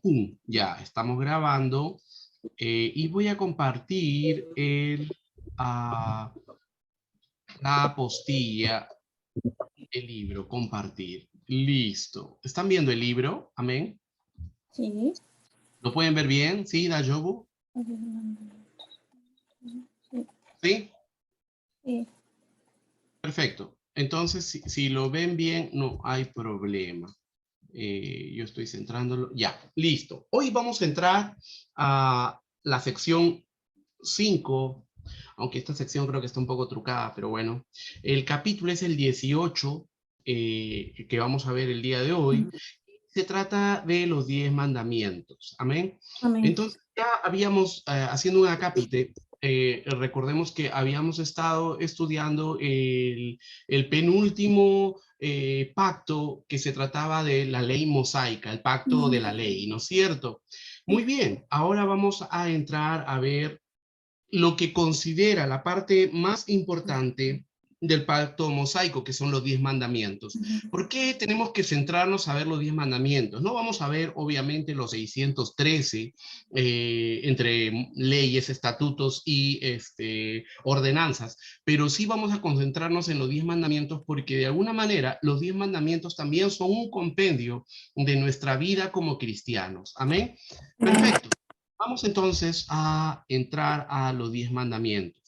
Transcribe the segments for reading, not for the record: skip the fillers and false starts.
Pum, ya, estamos grabando y voy a compartir la apostilla, el libro, compartir. Listo. ¿Están viendo el libro? Amén. Sí. ¿Lo pueden ver bien? ¿Sí, Dayobu? ¿Sí? Sí. Perfecto. Entonces, si lo ven bien, no hay problema. Yo estoy centrándolo. Ya, listo. Hoy vamos a entrar a la sección 5, aunque esta sección creo que está un poco trucada, pero bueno. El capítulo es el 18 que vamos a ver el día de hoy. Se trata de los 10 mandamientos. Amén. Amén. Entonces, ya habíamos, haciendo un acápite, recordemos que habíamos estado estudiando el penúltimo pacto que se trataba de la ley mosaica, el pacto de la ley, ¿no es cierto? Muy bien, ahora vamos a entrar a ver lo que considera la parte más importante del pacto mosaico, que son los 10 mandamientos. ¿Por qué tenemos que centrarnos a ver los 10 mandamientos? No vamos a ver, obviamente, los 613 entre leyes, estatutos y ordenanzas, pero sí vamos a concentrarnos en los 10 mandamientos porque de alguna manera los 10 mandamientos también son un compendio de nuestra vida como cristianos. Amén. Perfecto. Vamos entonces a entrar a los 10 mandamientos.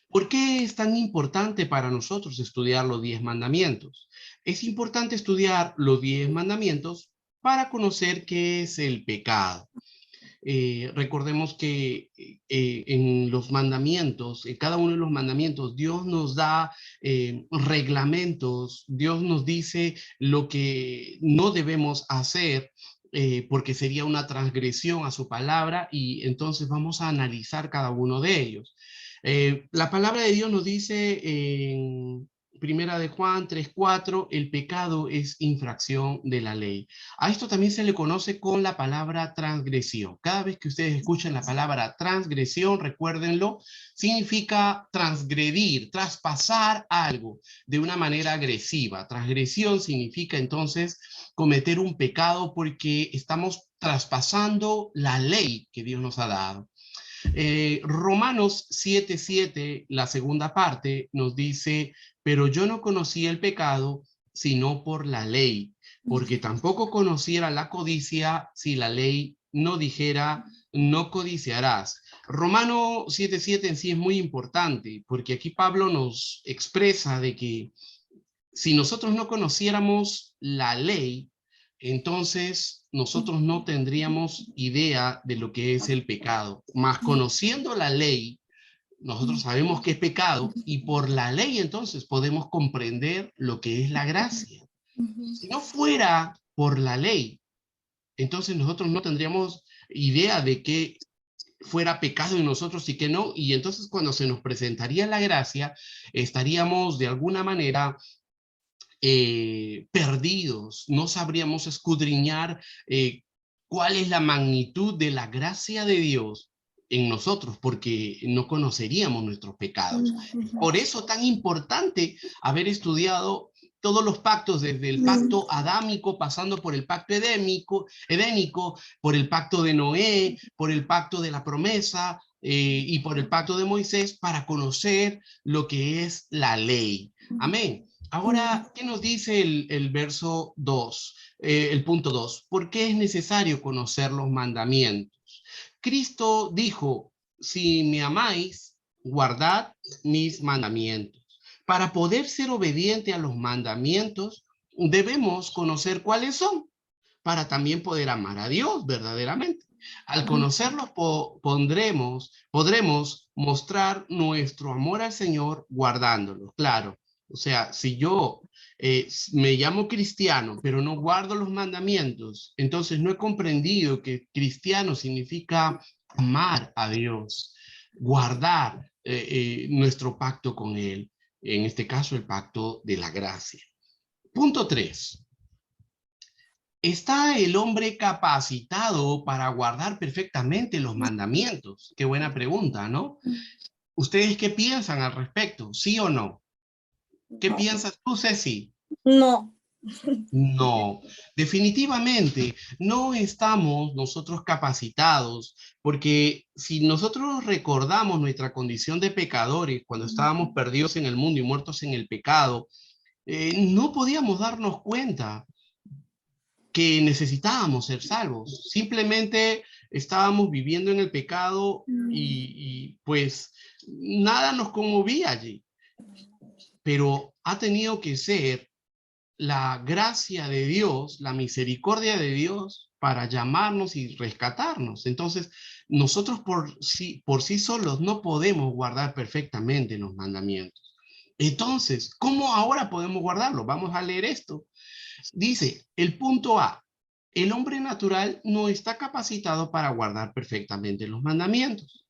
¿Por qué es tan importante para nosotros estudiar los 10 mandamientos? Es importante estudiar los 10 mandamientos para conocer qué es el pecado. Recordemos que en los mandamientos, en cada uno de los mandamientos, Dios nos da reglamentos, Dios nos dice lo que no debemos hacer porque sería una transgresión a su palabra y entonces vamos a analizar cada uno de ellos. La palabra de Dios nos dice en Primera de Juan 3:4, el pecado es infracción de la ley. A esto también se le conoce con la palabra transgresión. Cada vez que ustedes escuchen la palabra transgresión, recuérdenlo, significa transgredir, traspasar algo de una manera agresiva. Transgresión significa entonces cometer un pecado porque estamos traspasando la ley que Dios nos ha dado. Romanos 7:7, la segunda parte, nos dice, pero yo no conocía el pecado sino por la ley, porque tampoco conociera la codicia si la ley no dijera, no codiciarás. Romano 7:7 en sí es muy importante, porque aquí Pablo nos expresa de que si nosotros no conociéramos la ley, entonces nosotros no tendríamos idea de lo que es el pecado. Mas conociendo la ley, nosotros sabemos que es pecado y por la ley entonces podemos comprender lo que es la gracia. Si no fuera por la ley, entonces nosotros no tendríamos idea de que fuera pecado en nosotros y que no, y entonces cuando se nos presentaría la gracia, estaríamos de alguna manera perdidos, no sabríamos escudriñar cuál es la magnitud de la gracia de Dios en nosotros, porque no conoceríamos nuestros pecados. Por eso tan importante haber estudiado todos los pactos, desde el pacto adámico, pasando por el pacto edénico, por el pacto de Noé, por el pacto de la promesa, y por el pacto de Moisés, para conocer lo que es la ley. Amén. Ahora, ¿qué nos dice el verso 2, el punto 2? ¿Por qué es necesario conocer los mandamientos? Cristo dijo, si me amáis, guardad mis mandamientos. Para poder ser obediente a los mandamientos, debemos conocer cuáles son, para también poder amar a Dios verdaderamente. Al conocerlos podremos mostrar nuestro amor al Señor guardándolos, claro. O sea, si yo me llamo cristiano, pero no guardo los mandamientos, entonces no he comprendido que cristiano significa amar a Dios, guardar nuestro pacto con Él, en este caso el pacto de la gracia. Punto 3. ¿Está el hombre capacitado para guardar perfectamente los mandamientos? Qué buena pregunta, ¿no? ¿Ustedes qué piensan al respecto? ¿Sí o no? ¿Qué No. piensas tú, Ceci? No. No, definitivamente no estamos nosotros capacitados, porque si nosotros recordamos nuestra condición de pecadores cuando estábamos perdidos en el mundo y muertos en el pecado, no podíamos darnos cuenta que necesitábamos ser salvos. Simplemente estábamos viviendo en el pecado pues nada nos conmovía allí. Pero ha tenido que ser la gracia de Dios, la misericordia de Dios para llamarnos y rescatarnos. Entonces, nosotros por sí solos no podemos guardar perfectamente los mandamientos. Entonces, ¿cómo ahora podemos guardarlo? Vamos a leer esto. Dice, el punto A, el hombre natural no está capacitado para guardar perfectamente los mandamientos.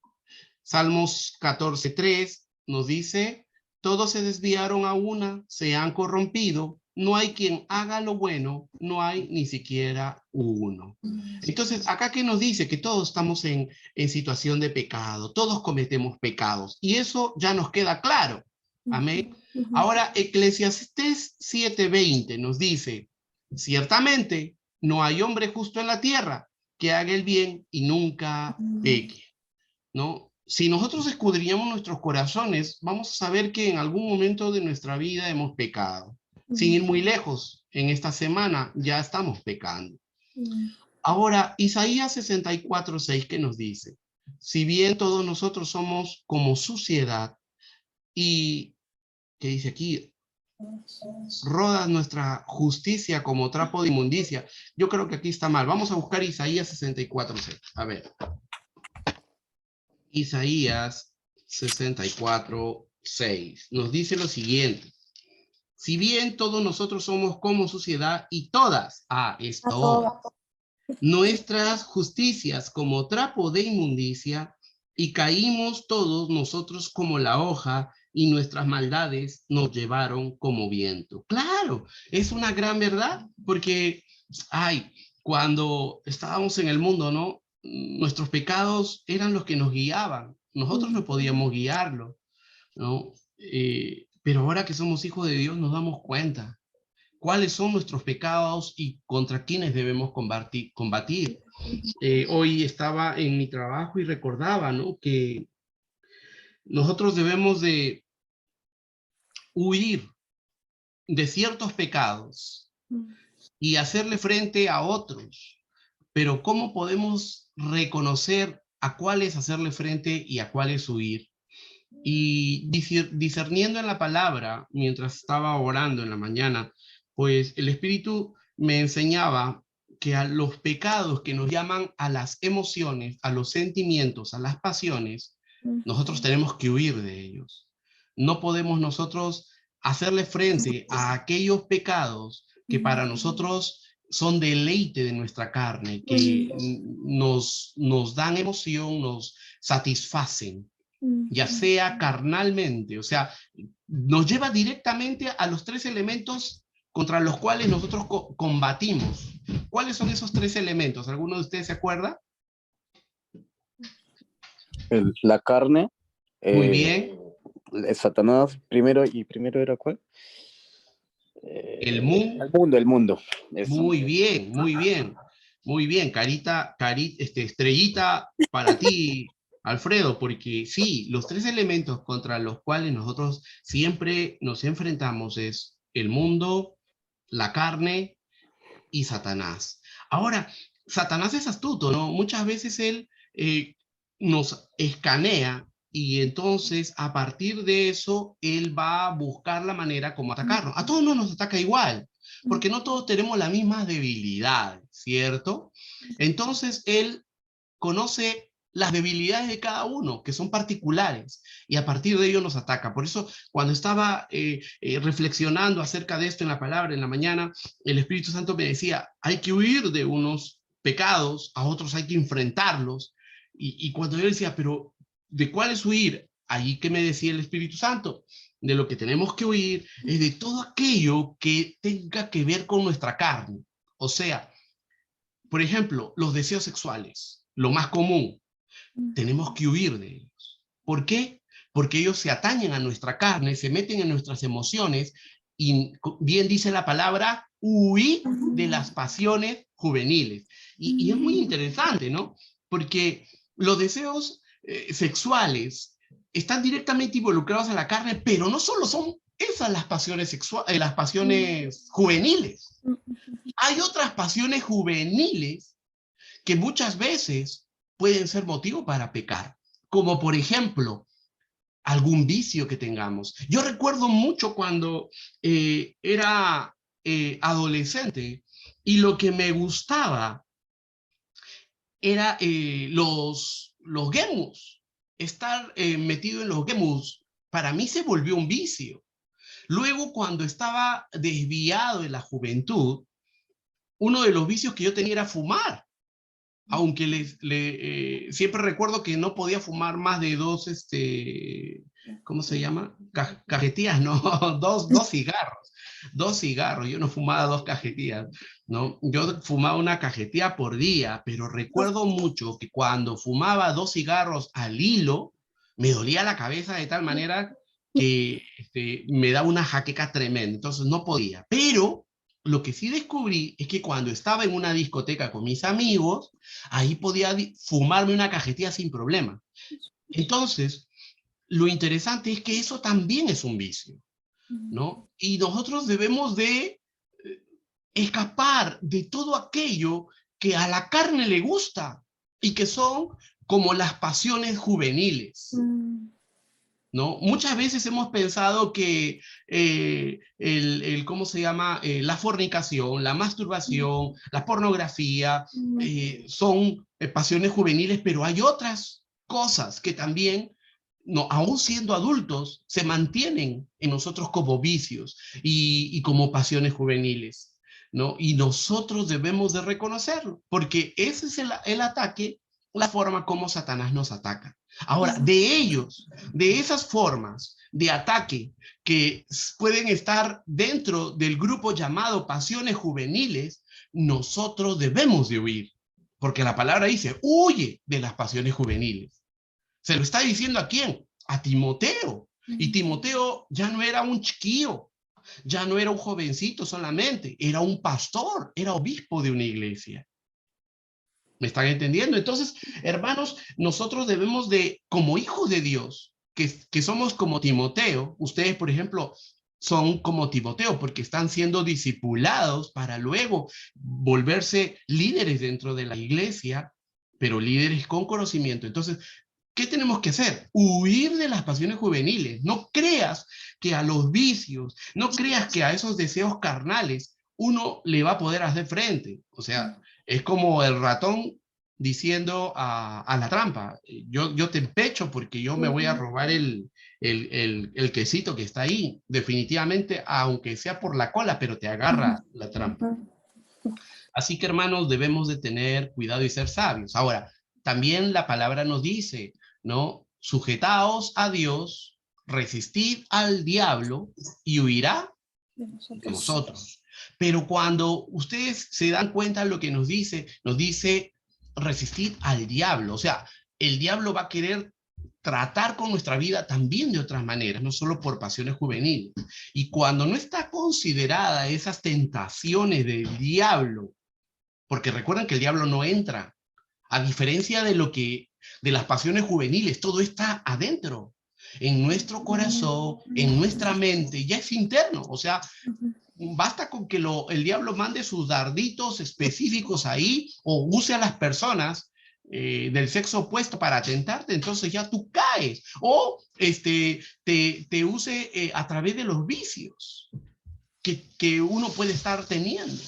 Salmos 14:3 nos dice, todos se desviaron a una, se han corrompido, no hay quien haga lo bueno, no hay ni siquiera uno. Entonces, acá que nos dice que todos estamos en situación de pecado, todos cometemos pecados, y eso ya nos queda claro. Amén. Ahora, Eclesiastés 7:20 nos dice, ciertamente no hay hombre justo en la tierra que haga el bien y nunca peque, ¿no? Si nosotros escudriñamos nuestros corazones, vamos a saber que en algún momento de nuestra vida hemos pecado. Sin ir muy lejos, en esta semana ya estamos pecando. Ahora, Isaías 64:6, ¿qué nos dice? Si bien todos nosotros somos como suciedad y, ¿qué dice aquí? Roda nuestra justicia como trapo de inmundicia. Yo creo que aquí está mal. Vamos a buscar Isaías 64:6. A ver. Isaías 64:6 nos dice lo siguiente. Si bien todos nosotros somos como suciedad y todas, nuestras justicias como trapo de inmundicia, y caímos todos nosotros como la hoja, y nuestras maldades nos llevaron como viento. Claro, es una gran verdad, porque, cuando estábamos en el mundo, ¿no? Nuestros pecados eran los que nos guiaban. Nosotros no podíamos guiarlo, ¿no? Pero ahora que somos hijos de Dios nos damos cuenta cuáles son nuestros pecados y contra quiénes debemos combatir. Hoy estaba en mi trabajo y recordaba, ¿no? Que nosotros debemos de huir de ciertos pecados y hacerle frente a otros. Pero ¿cómo podemos reconocer a cuáles hacerle frente y a cuáles huir? Y discerniendo en la palabra, mientras estaba orando en la mañana, pues el Espíritu me enseñaba que a los pecados que nos llaman a las emociones, a los sentimientos, a las pasiones, nosotros tenemos que huir de ellos. No podemos nosotros hacerle frente a aquellos pecados que para nosotros son deleite de nuestra carne, que nos dan emoción, nos satisfacen, ya sea carnalmente, o sea, nos lleva directamente a los tres elementos contra los cuales nosotros combatimos. ¿Cuáles son esos tres elementos? ¿Alguno de ustedes se acuerda? La carne, Muy bien. Satanás primero, y primero era ¿cuál? El mundo. El mundo. Eso. Muy bien, muy bien. Muy bien, estrellita para ti, Alfredo, porque sí, los tres elementos contra los cuales nosotros siempre nos enfrentamos es el mundo, la carne y Satanás. Ahora, Satanás es astuto, ¿no? Muchas veces él nos escanea y entonces a partir de eso él va a buscar la manera como atacarnos. A todos no nos ataca igual, porque no todos tenemos las mismas debilidades, ¿cierto? Entonces él conoce las debilidades de cada uno, que son particulares, y a partir de ello nos ataca. Por eso, cuando estaba reflexionando acerca de esto en la palabra, en la mañana, el Espíritu Santo me decía, hay que huir de unos pecados, a otros hay que enfrentarlos, y cuando yo decía, pero ¿de cuáles huir? Allí que me decía el Espíritu Santo, de lo que tenemos que huir es de todo aquello que tenga que ver con nuestra carne. O sea, por ejemplo, los deseos sexuales, lo más común, tenemos que huir de ellos. ¿Por qué? Porque ellos se atañen a nuestra carne, se meten en nuestras emociones y bien dice la palabra, huir de las pasiones juveniles. Y es muy interesante, ¿no? Porque los deseos sexuales están directamente involucrados a la carne, pero no solo son esas las pasiones sexuales, las pasiones juveniles. Hay otras pasiones juveniles que muchas veces pueden ser motivo para pecar, como por ejemplo, algún vicio que tengamos. Yo recuerdo mucho cuando era adolescente y lo que me gustaba era los gemus. Estar metido en los gemus para mí se volvió un vicio. Luego, cuando estaba desviado en la juventud, uno de los vicios que yo tenía era fumar. Aunque siempre recuerdo que no podía fumar más de dos, ¿cómo se llama? Cajetillas, no, dos cigarros. Dos cigarros, yo no fumaba dos cajetillas, ¿no? Yo fumaba una cajetilla por día, pero recuerdo mucho que cuando fumaba dos cigarros al hilo, me dolía la cabeza de tal manera que me daba una jaqueca tremenda, entonces no podía. Pero lo que sí descubrí es que cuando estaba en una discoteca con mis amigos, ahí podía fumarme una cajetilla sin problema. Entonces, lo interesante es que eso también es un vicio, ¿no? Y nosotros debemos de escapar de todo aquello que a la carne le gusta y que son como las pasiones juveniles. ¿No? Muchas veces hemos pensado que ¿cómo se llama? La fornicación, la masturbación, la pornografía son pasiones juveniles, pero hay otras cosas que también, no, aún siendo adultos, se mantienen en nosotros como vicios y como pasiones juveniles, ¿no? Y nosotros debemos de reconocerlo, porque ese es el ataque, la forma como Satanás nos ataca. Ahora, de esas formas de ataque que pueden estar dentro del grupo llamado pasiones juveniles, nosotros debemos de huir, porque la palabra dice, huye de las pasiones juveniles. ¿Se lo está diciendo a quién? A Timoteo. Y Timoteo ya no era un chiquillo, ya no era un jovencito solamente, era un pastor, era obispo de una iglesia. ¿Me están entendiendo? Entonces, hermanos, nosotros debemos de, como hijos de Dios, que somos como Timoteo, ustedes, por ejemplo, son como Timoteo, porque están siendo discipulados para luego volverse líderes dentro de la iglesia, pero líderes con conocimiento. Entonces, ¿qué tenemos que hacer? Huir de las pasiones juveniles. No creas que a los vicios, no creas que a esos deseos carnales uno le va a poder hacer frente. O sea, es como el ratón diciendo a la trampa, yo te empecho porque yo me voy a robar el quesito que está ahí. Definitivamente, aunque sea por la cola, pero te agarra la trampa. Así que, hermanos, debemos de tener cuidado y ser sabios. Ahora, también la palabra nos dice, ¿no? Sujetaos a Dios, resistid al diablo y huirá de vosotros. Pero cuando ustedes se dan cuenta de lo que nos dice resistid al diablo. O sea, el diablo va a querer tratar con nuestra vida también de otras maneras, no solo por pasiones juveniles. Y cuando no está considerada esas tentaciones del diablo, porque recuerden que el diablo no entra, a diferencia de de las pasiones juveniles, todo está adentro, en nuestro corazón, en nuestra mente, ya es interno, o sea, basta con que el diablo mande sus darditos específicos ahí o use a las personas del sexo opuesto para tentarte, entonces ya tú caes, o te use a través de los vicios que uno puede estar teniendo.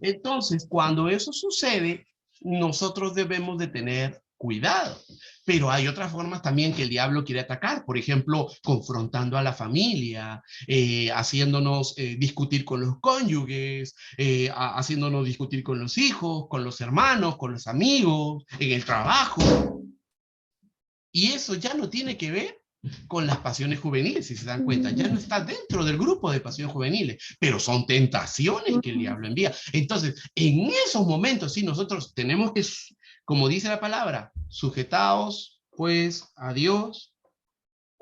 Entonces, cuando eso sucede, nosotros debemos de tener cuidado. Pero hay otras formas también que el diablo quiere atacar, por ejemplo, confrontando a la familia, haciéndonos discutir con los cónyuges, haciéndonos discutir con los hijos, con los hermanos, con los amigos, en el trabajo. Y eso ya no tiene que ver con las pasiones juveniles, si se dan cuenta, ya no está dentro del grupo de pasiones juveniles, pero son tentaciones que el diablo envía. Entonces, en esos momentos, sí, nosotros tenemos que, como dice la palabra, sujetaos pues a Dios,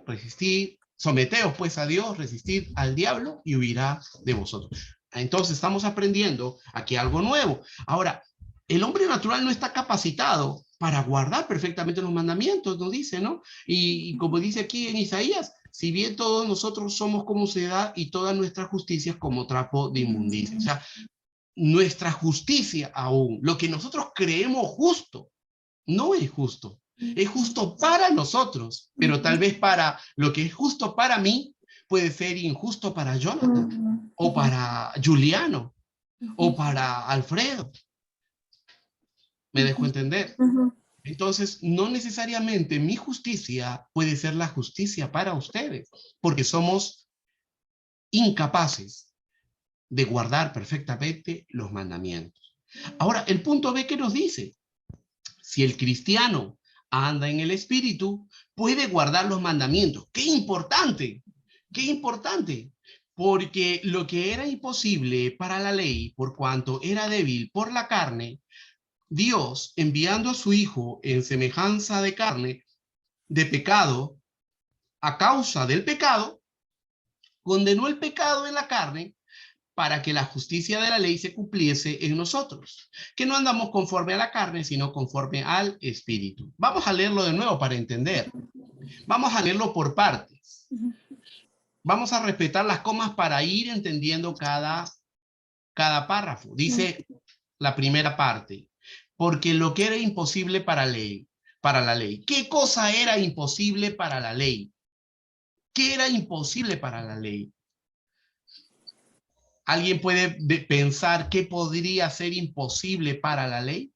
resistir, someteos pues a Dios, resistir al diablo y huirá de vosotros. Entonces estamos aprendiendo aquí algo nuevo. Ahora, el hombre natural no está capacitado para guardar perfectamente los mandamientos, nos dice, ¿no? Y como dice aquí en Isaías, si bien todos nosotros somos como suciedad y toda nuestra justicia es como trapo de inmundicia. O sea, nuestra justicia aún, lo que nosotros creemos justo, no es justo. Es justo para nosotros, pero tal vez para lo que es justo para mí puede ser injusto para Jonathan, o para Juliano, o para Alfredo. ¿Me dejo entender? Entonces, no necesariamente mi justicia puede ser la justicia para ustedes, porque somos incapaces de guardar perfectamente los mandamientos. Ahora, el punto B que nos dice, si el cristiano anda en el Espíritu, puede guardar los mandamientos. ¡Qué importante! ¡Qué importante! Porque lo que era imposible para la ley, por cuanto era débil por la carne, Dios, enviando a su Hijo en semejanza de carne, de pecado, a causa del pecado, condenó el pecado en la carne para que la justicia de la ley se cumpliese en nosotros, que no andamos conforme a la carne, sino conforme al Espíritu. Vamos a leerlo de nuevo para entender. Vamos a leerlo por partes. Vamos a respetar las comas para ir entendiendo cada párrafo. Dice la primera parte, porque lo que era imposible para la ley. ¿Qué cosa era imposible para la ley? ¿Qué era imposible para la ley? ¿Alguien puede pensar qué podría ser imposible para la ley?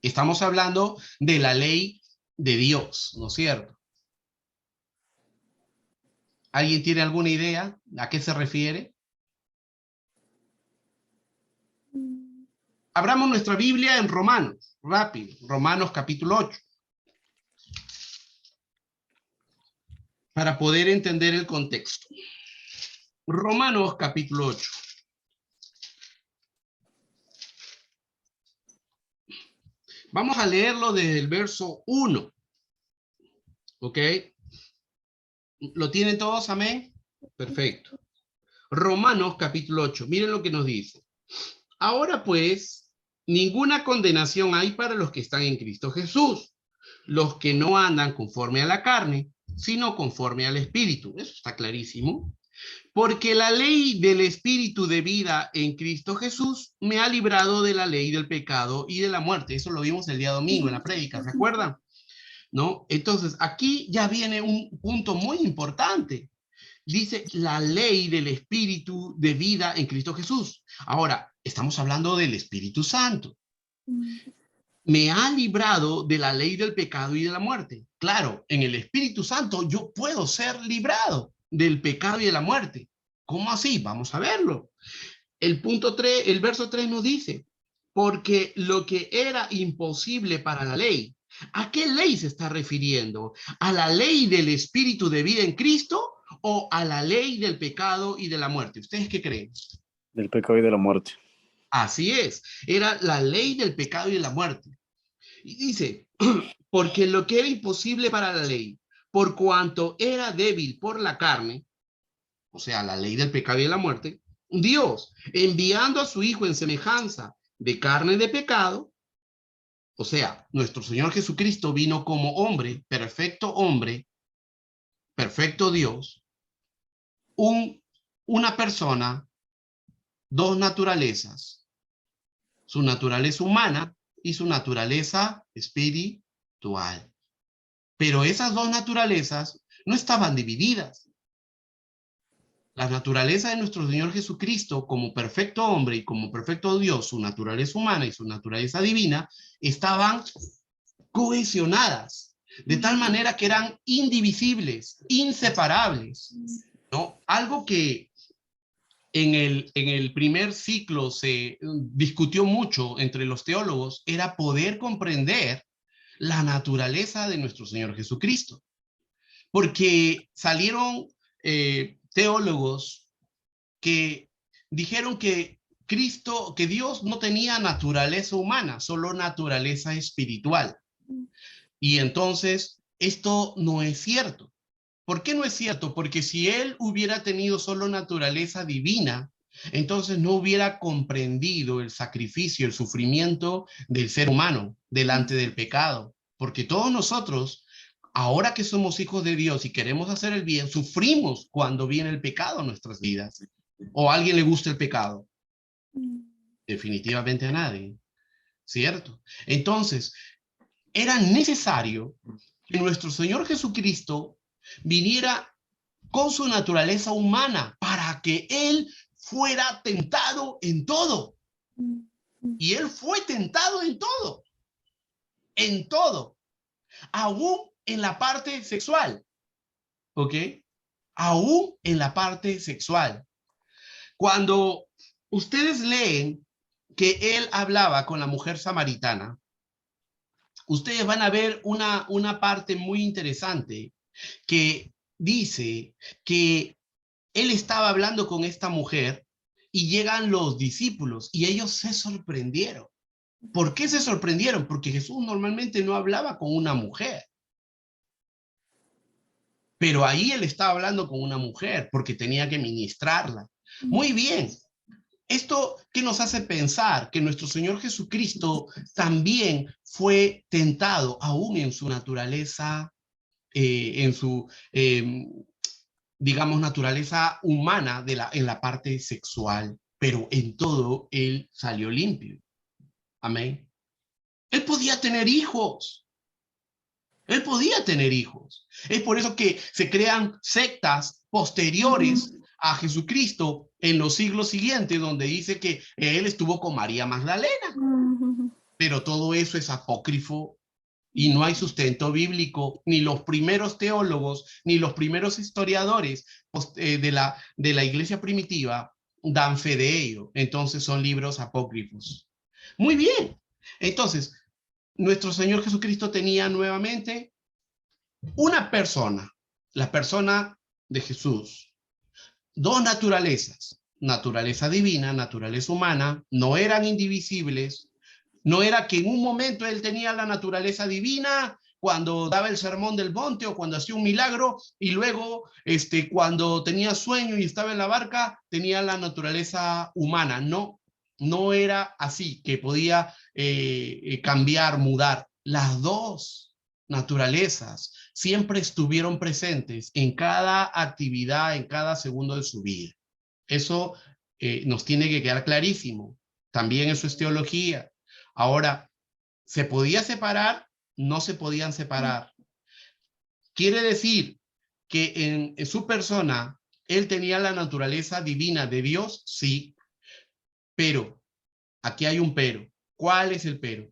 Estamos hablando de la ley de Dios, ¿no es cierto? ¿Alguien tiene alguna idea a qué se refiere? Abramos nuestra Biblia en Romanos, rápido, Romanos capítulo 8. Para poder entender el contexto. Romanos capítulo 8. Vamos a leerlo desde el verso 1. ¿Ok? ¿Lo tienen todos? Amén. Perfecto. Romanos capítulo 8. Miren lo que nos dice. Ahora pues, ninguna condenación hay para los que están en Cristo Jesús, los que no andan conforme a la carne, sino conforme al Espíritu. Eso está clarísimo. Porque la ley del Espíritu de vida en Cristo Jesús me ha librado de la ley del pecado y de la muerte. Eso lo vimos el día domingo en la prédica, ¿se acuerdan? ¿No? Entonces, aquí ya viene un punto muy importante. Dice la ley del Espíritu de vida en Cristo Jesús. Ahora, estamos hablando del Espíritu Santo. Me ha librado de la ley del pecado y de la muerte. Claro, en el Espíritu Santo yo puedo ser librado del pecado y de la muerte. ¿Cómo así? Vamos a verlo. El punto 3, el verso 3 nos dice, porque lo que era imposible para la ley, ¿a qué ley se está refiriendo? ¿A la ley del Espíritu de vida en Cristo o a la ley del pecado y de la muerte? ¿Ustedes qué creen? Del pecado y de la muerte. Así es, era la ley del pecado y de la muerte. Y dice, porque lo que era imposible para la ley, por cuanto era débil por la carne, o sea, la ley del pecado y de la muerte, Dios, enviando a su Hijo en semejanza de carne de pecado, o sea, nuestro Señor Jesucristo vino como hombre, perfecto Dios, una persona, dos naturalezas, su naturaleza humana y su naturaleza espiritual. Pero esas dos naturalezas no estaban divididas. La naturaleza de nuestro Señor Jesucristo como perfecto hombre y como perfecto Dios, su naturaleza humana y su naturaleza divina, estaban cohesionadas, de tal manera que eran indivisibles, inseparables, ¿no? Algo que en el primer ciclo se discutió mucho entre los teólogos era poder comprender la naturaleza de nuestro Señor Jesucristo. Porque salieron teólogos que dijeron que Dios no tenía naturaleza humana, solo naturaleza espiritual. Y entonces esto no es cierto, ¿Por qué no es cierto? Porque si él hubiera tenido solo naturaleza divina, entonces no hubiera comprendido el sacrificio, el sufrimiento del ser humano delante del pecado. Porque todos nosotros, ahora que somos hijos de Dios y queremos hacer el bien, sufrimos cuando viene el pecado a nuestras vidas. ¿O a alguien le gusta el pecado? Definitivamente a nadie, ¿cierto? Entonces, era necesario que nuestro Señor Jesucristo viniera con su naturaleza humana para que Él fuera tentado en todo. Y Él fue tentado en todo, aún en la parte sexual, ¿ok? Aún en la parte sexual. Cuando ustedes leen que Él hablaba con la mujer samaritana, ustedes van a ver una parte muy interesante que dice que él estaba hablando con esta mujer y llegan los discípulos y ellos se sorprendieron. ¿Por qué se sorprendieron? Porque Jesús normalmente no hablaba con una mujer. Pero ahí él estaba hablando con una mujer porque tenía que ministrarla. Muy bien. Esto que nos hace pensar que nuestro Señor Jesucristo también fue tentado aún en su naturaleza, en su, digamos, naturaleza humana en la parte sexual, pero en todo él salió limpio. Amén. Él podía tener hijos. Él podía tener hijos. Es por eso que se crean sectas posteriores a Jesucristo en los siglos siguientes, donde dice que él estuvo con María Magdalena. Pero todo eso es apócrifo y no hay sustento bíblico, ni los primeros teólogos, ni los primeros historiadores de la iglesia primitiva dan fe de ello. Entonces son libros apócrifos. Muy bien. Entonces, nuestro Señor Jesucristo tenía nuevamente una persona, la persona de Jesús. Dos naturalezas, naturaleza divina, naturaleza humana, no eran indivisibles. No era que en un momento él tenía la naturaleza divina cuando daba el sermón del monte o cuando hacía un milagro y luego cuando tenía sueño y estaba en la barca tenía la naturaleza humana. No, no era así, que podía cambiar, mudar. Las dos naturalezas siempre estuvieron presentes en cada actividad, en cada segundo de su vida. Eso nos tiene que quedar clarísimo. También eso es teología. Ahora, ¿se podía separar? No se podían separar. Quiere decir que en su persona, él tenía la naturaleza divina de Dios, sí, pero, aquí hay un pero. ¿Cuál es el pero?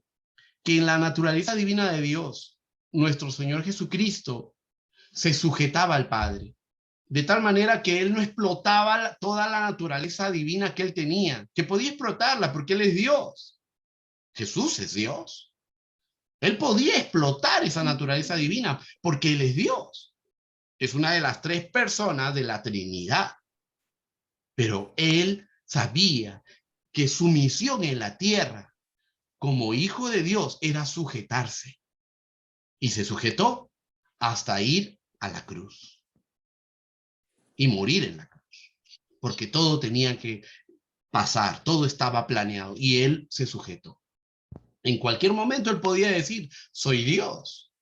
Que en la naturaleza divina de Dios, nuestro Señor Jesucristo se sujetaba al Padre, de tal manera que él no explotaba toda la naturaleza divina que él tenía, que podía explotarla porque él es Dios. Jesús es Dios. Él podía explotar esa naturaleza divina porque él es Dios. Es una de las tres personas de la Trinidad. Pero él sabía que su misión en la tierra como hijo de Dios era sujetarse. Y se sujetó hasta ir a la cruz y morir en la cruz. Porque todo tenía que pasar, todo estaba planeado y él se sujetó. En cualquier momento él podía decir, soy Dios.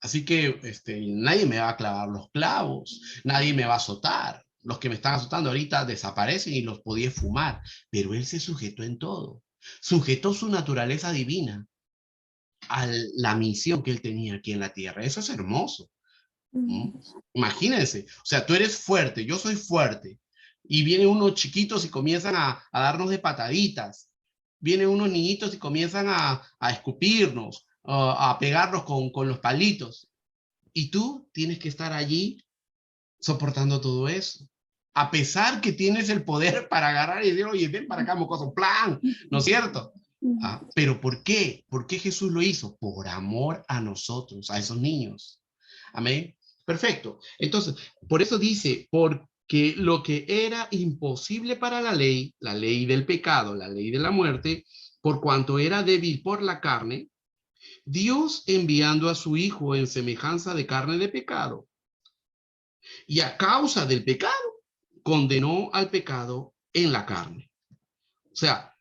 Así que nadie me va a clavar los clavos, nadie me va a azotar. Los que me están azotando ahorita desaparecen y los podía fumar. Pero él se sujetó en todo. Sujetó su naturaleza divina a la misión que él tenía aquí en la tierra. Eso es hermoso. Imagínense, o sea, tú eres fuerte, yo soy fuerte. Y vienen unos chiquitos y comienzan a darnos de pataditas. Vienen unos niñitos y comienzan a escupirnos, a pegarnos con los palitos. Y tú tienes que estar allí soportando todo eso. A pesar que tienes el poder para agarrar y decir, oye, ven para acá, mocoso, plan, ¿no es cierto? Pero ¿por qué? ¿Por qué Jesús lo hizo? Por amor a nosotros, a esos niños. Amén. Perfecto. Entonces, por eso dice, porque lo que era imposible para la ley del pecado, la ley de la muerte, por cuanto era débil por la carne, Dios enviando a su Hijo en semejanza de carne de pecado, Y a causa del pecado, condenó al pecado en la carne. O sea,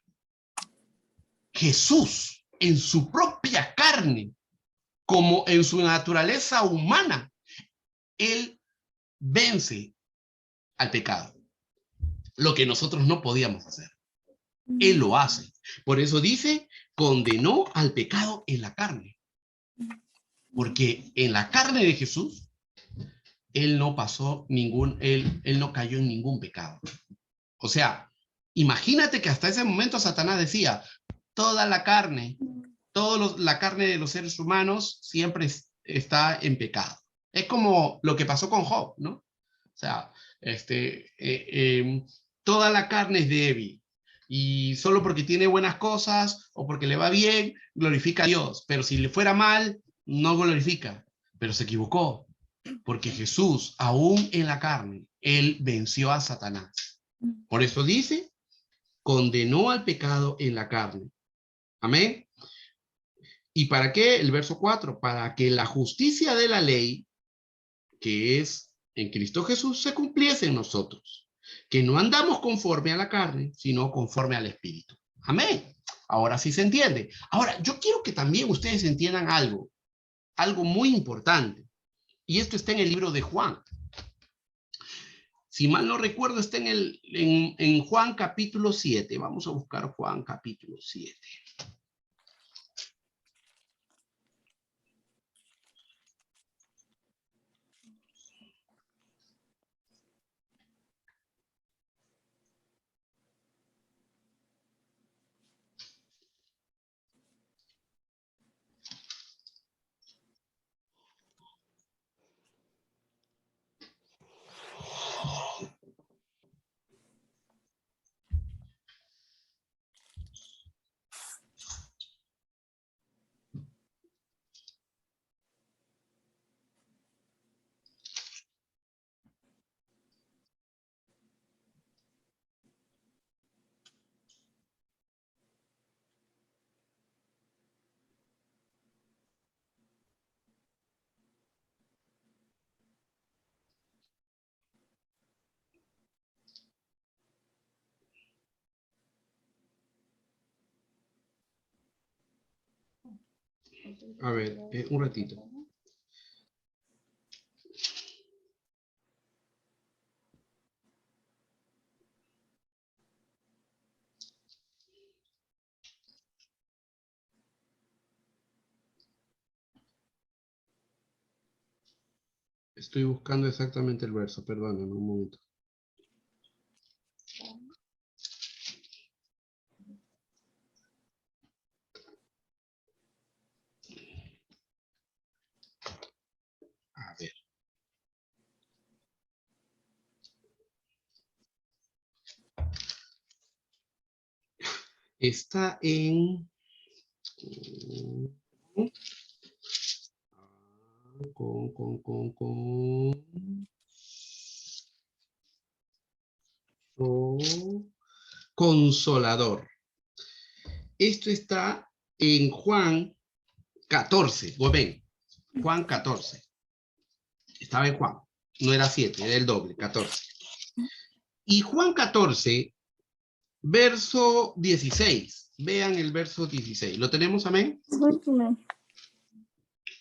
Jesús en su propia carne, como en su naturaleza humana, él vence al pecado. Lo que nosotros no podíamos hacer. Él lo hace. Por eso dice, condenó al pecado en la carne. Porque en la carne de Jesús, él no pasó él no cayó en ningún pecado. O sea, imagínate que hasta ese momento Satanás decía, toda la carne, la carne de los seres humanos siempre está en pecado. Es como lo que pasó con Job, ¿no? O sea, toda la carne es débil y solo porque tiene buenas cosas o porque le va bien, glorifica a Dios, pero si le fuera mal, no glorifica, pero se equivocó, porque Jesús, aún en la carne, él venció a Satanás. Por eso dice, condenó al pecado en la carne. Amén. ¿Y para qué? El verso 4, para que la justicia de la ley, que es en Cristo Jesús, se cumpliese en nosotros, que no andamos conforme a la carne, sino conforme al Espíritu. Amén. Ahora sí se entiende. Ahora, yo quiero que también ustedes entiendan algo muy importante, y esto está en el libro de Juan. Si mal no recuerdo, está en Juan capítulo 7. Vamos a buscar Juan capítulo 7. A ver, un ratito. Estoy buscando exactamente el verso, perdónenme un momento. A ver. Está en... Consolador. Esto está en Juan 14. Pues ven, Juan 14. Estaba en Juan. No era 7, era el doble, 14. Y Juan 14, verso 16. Vean el verso 16. ¿Lo tenemos, amén?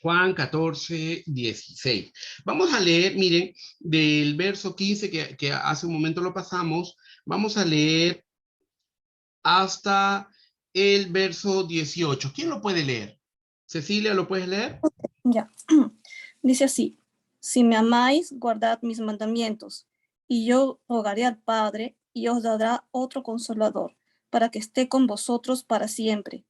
Juan 14, 16. Vamos a leer, miren, del verso 15 que hace un momento lo pasamos, vamos a leer hasta el verso 18. ¿Quién lo puede leer? Cecilia, ¿lo puedes leer? Ya. Dice así: si me amáis, guardad mis mandamientos, y yo rogaré al Padre, y os dará otro consolador, para que esté con vosotros para siempre.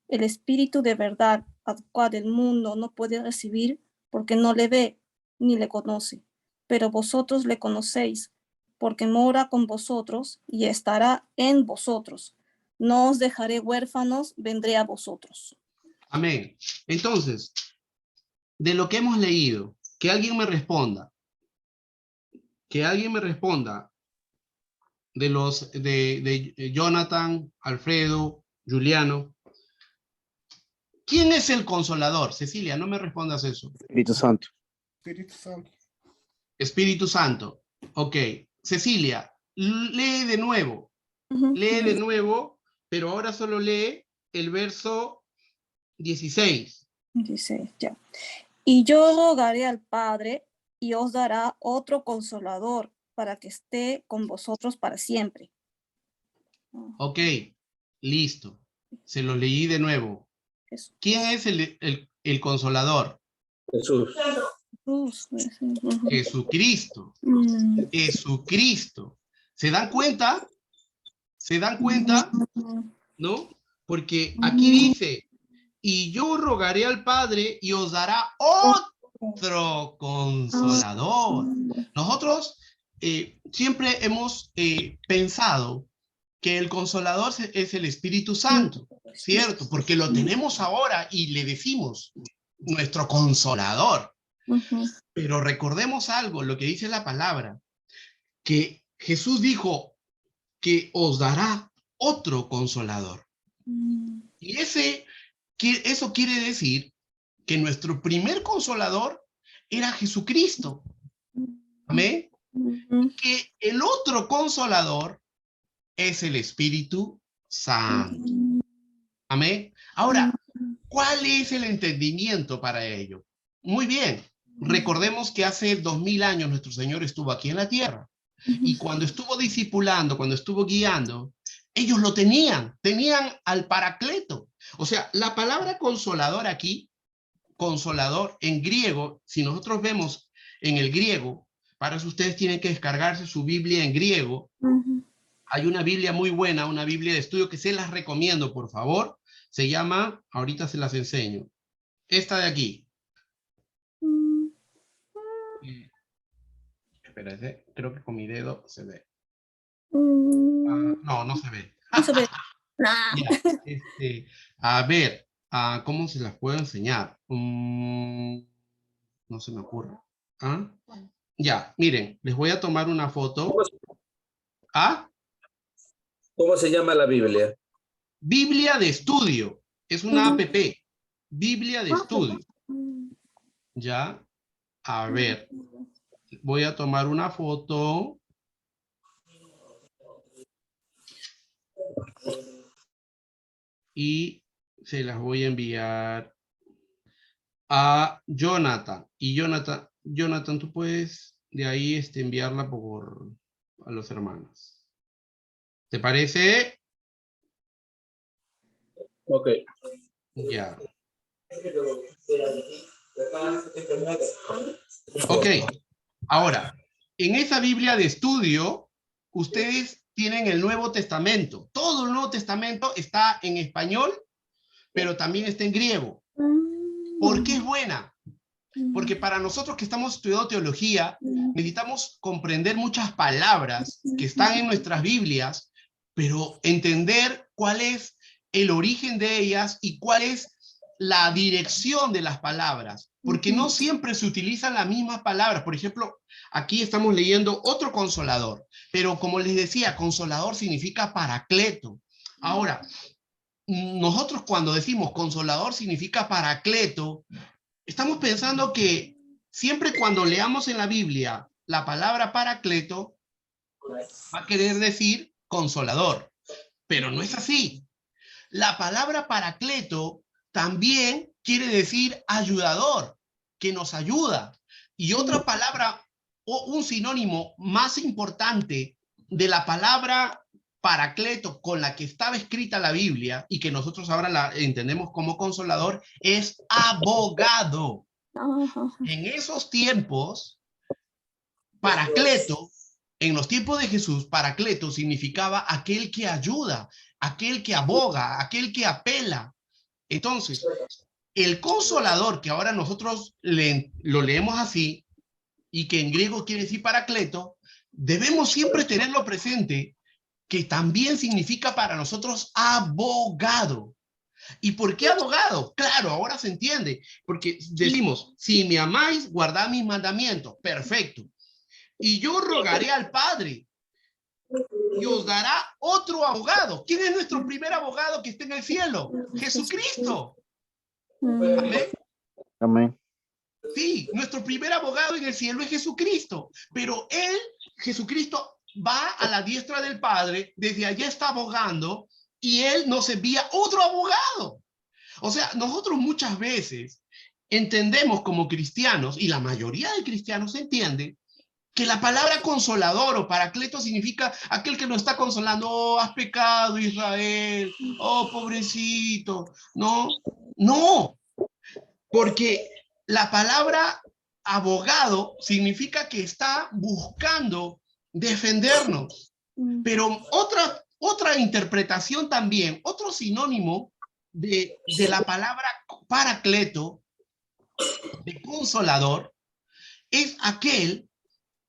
El Espíritu de verdad, al cual el mundo no puede recibir, porque no le ve ni le conoce. Pero vosotros le conocéis, porque mora con vosotros y estará en vosotros. No os dejaré huérfanos, vendré a vosotros. Amén. Entonces, de lo que hemos leído, que alguien me responda. Que alguien me responda de Jonathan, Alfredo, Juliano. ¿Quién es el consolador? Cecilia, no me respondas eso. Espíritu Santo. Espíritu Santo. Espíritu Santo. Ok. Cecilia, lee de nuevo. Ujú. Lee de nuevo, pero ahora solo lee el verso 16. Dice, ya. Y yo rogaré al Padre y os dará otro consolador para que esté con vosotros para siempre. Ok, listo. Se lo leí de nuevo. Jesús. ¿Quién es el consolador? Jesús. Ujú. Jesucristo. Mm. Jesucristo. ¿Se dan cuenta? ¿Se dan cuenta? ¿No? Porque aquí dice, y yo rogaré al Padre y os dará otro consolador. Nosotros siempre hemos pensado que el consolador es el Espíritu Santo, ¿cierto? Porque lo tenemos ahora y le decimos nuestro consolador. Ujú. Pero recordemos algo, lo que dice la palabra, que Jesús dijo que os dará otro consolador. Y eso quiere decir que nuestro primer consolador era Jesucristo. Amén. Que el otro consolador es el Espíritu Santo. Amén. Ahora, ¿cuál es el entendimiento para ello? Muy bien. Recordemos que hace 2000 años nuestro Señor estuvo aquí en la tierra. Y cuando estuvo discipulando, cuando estuvo guiando, ellos lo tenían al Paracleto. O sea, la palabra consolador aquí, consolador en griego, si nosotros vemos en el griego, para eso ustedes tienen que descargarse su Biblia en griego. Hay una Biblia muy buena, una Biblia de estudio que se las recomiendo, por favor. Se llama, ahorita se las enseño, esta de aquí. Espérate, creo que con mi dedo se ve. No, no se ve. No se ve. Nah. Ya, a ver, ¿cómo se las puedo enseñar? No se me ocurre. ¿Ah? Ya, miren, les voy a tomar una foto. ¿Ah? ¿Cómo se llama la Biblia? Biblia de estudio. Es una app. Biblia de estudio. Ya, a ver, voy a tomar una foto. Y se las voy a enviar a Jonathan. Y Jonathan, tú puedes de ahí enviarla a los hermanos. ¿Te parece? Ok. Ya. Ok. Ahora, en esa Biblia de estudio, ustedes tienen el Nuevo Testamento. Todo el Nuevo Testamento está en español, pero también está en griego. ¿Por qué es buena? Porque para nosotros que estamos estudiando teología, necesitamos comprender muchas palabras que están en nuestras Biblias, pero entender cuál es el origen de ellas y cuál es la dirección de las palabras, porque no siempre se utilizan las mismas palabras. Por ejemplo, aquí estamos leyendo otro consolador, pero como les decía, consolador significa paracleto. Ahora, nosotros cuando decimos consolador significa paracleto, estamos pensando que siempre cuando leamos en la Biblia la palabra paracleto, va a querer decir consolador, pero no es así. La palabra paracleto también quiere decir ayudador, que nos ayuda. Y otra palabra, o un sinónimo más importante de la palabra paracleto con la que estaba escrita la Biblia y que nosotros ahora la entendemos como consolador, es abogado. En esos tiempos, paracleto, en los tiempos de Jesús, paracleto significaba aquel que ayuda, aquel que aboga, aquel que apela. Entonces, el consolador, que ahora nosotros lo leemos así, y que en griego quiere decir paracleto, debemos siempre tenerlo presente, que también significa para nosotros abogado. ¿Y por qué abogado? Claro, ahora se entiende, porque decimos, si me amáis, guardad mis mandamientos, perfecto. Y yo rogaré al Padre y os dará otro abogado. ¿Quién es nuestro primer abogado que está en el cielo? Jesucristo. Amén. Amén. Sí, nuestro primer abogado en el cielo es Jesucristo, pero él, Jesucristo, va a la diestra del Padre, desde allá está abogando, y él nos envía otro abogado. O sea, nosotros muchas veces entendemos como cristianos, y la mayoría de cristianos entiende, que la palabra consolador o paracleto significa aquel que nos está consolando. Oh, has pecado, Israel. Oh, pobrecito. No, no, porque la palabra abogado significa que está buscando defendernos. Pero otra interpretación también, otro sinónimo de la palabra paracleto, de consolador, es aquel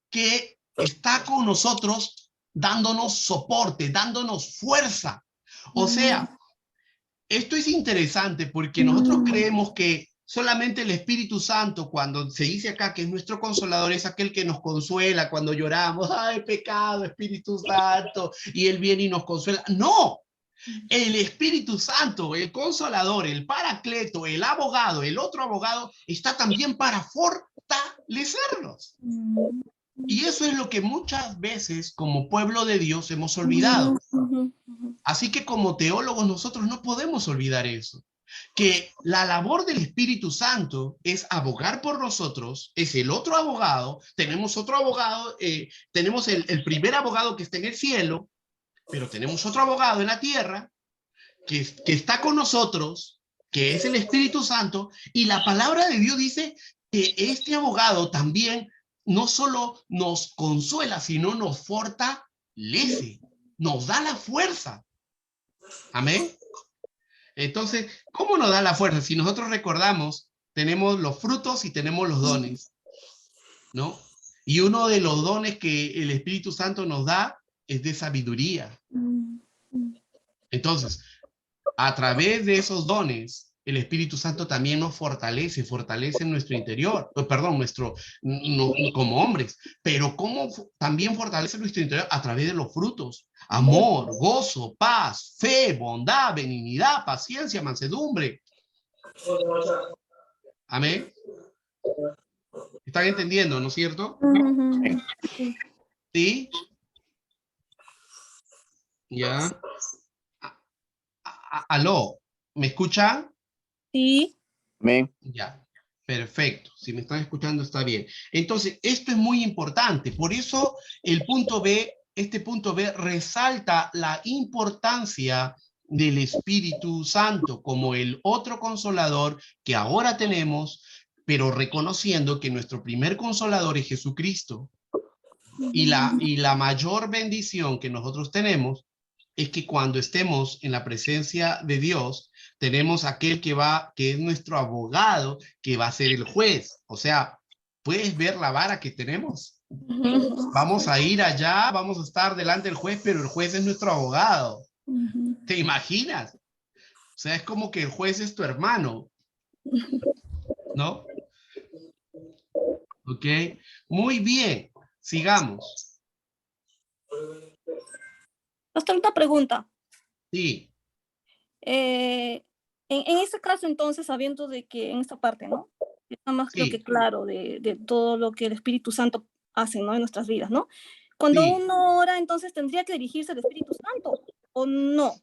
que está con nosotros dándonos soporte, dándonos fuerza. O sea, esto es interesante porque nosotros creemos que solamente el Espíritu Santo, cuando se dice acá que es nuestro consolador, es aquel que nos consuela cuando lloramos, ay, pecado, Espíritu Santo, y Él viene y nos consuela. No, el Espíritu Santo, el consolador, el paracleto, el abogado, el otro abogado, está también para fortalecernos. Y eso es lo que muchas veces como pueblo de Dios hemos olvidado. Así que como teólogos nosotros no podemos olvidar eso, que la labor del Espíritu Santo es abogar por nosotros, es el otro abogado, tenemos otro abogado, tenemos el primer abogado que está en el cielo, pero tenemos otro abogado en la tierra que está con nosotros, que es el Espíritu Santo, y la palabra de Dios dice que este abogado también no solo nos consuela, sino nos fortalece, nos da la fuerza. Amén. Entonces, ¿cómo nos da la fuerza? Si nosotros recordamos, tenemos los frutos y tenemos los dones, ¿no? Y uno de los dones que el Espíritu Santo nos da es de sabiduría. Entonces, a través de esos dones, el Espíritu Santo también nos fortalece, fortalece nuestro interior, perdón, como hombres, pero ¿cómo también fortalece nuestro interior? A través de los frutos: amor, gozo, paz, fe, bondad, benignidad, paciencia, mansedumbre. Amén. ¿Están entendiendo, no es cierto? ¿Sí? Ya. Aló, ¿me escuchan? Sí. Amén. Ya, perfecto. Si me están escuchando está bien. Entonces, esto es muy importante. Por eso el punto B, este punto B resalta la importancia del Espíritu Santo como el otro consolador que ahora tenemos, pero reconociendo que nuestro primer consolador es Jesucristo. Y la mayor bendición que nosotros tenemos es que cuando estemos en la presencia de Dios, tenemos aquel que es nuestro abogado, que va a ser el juez. O sea, ¿puedes ver la vara que tenemos? Vamos a ir allá, vamos a estar delante del juez, pero el juez es nuestro abogado. ¿Te imaginas? O sea, es como que el juez es tu hermano, ¿no? Ok, muy bien, sigamos. Hasta una pregunta. Sí. En este caso, entonces, sabiendo de que en esta parte, ¿no? Está más creo que Sí, claro de todo lo que el Espíritu Santo hace, ¿no? En nuestras vidas, ¿no? Cuando sí. uno ora, entonces tendría que dirigirse al Espíritu Santo, ¿o no?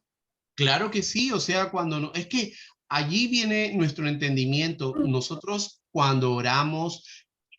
Claro que sí, o sea, cuando no, es que allí viene nuestro entendimiento. Nosotros cuando oramos,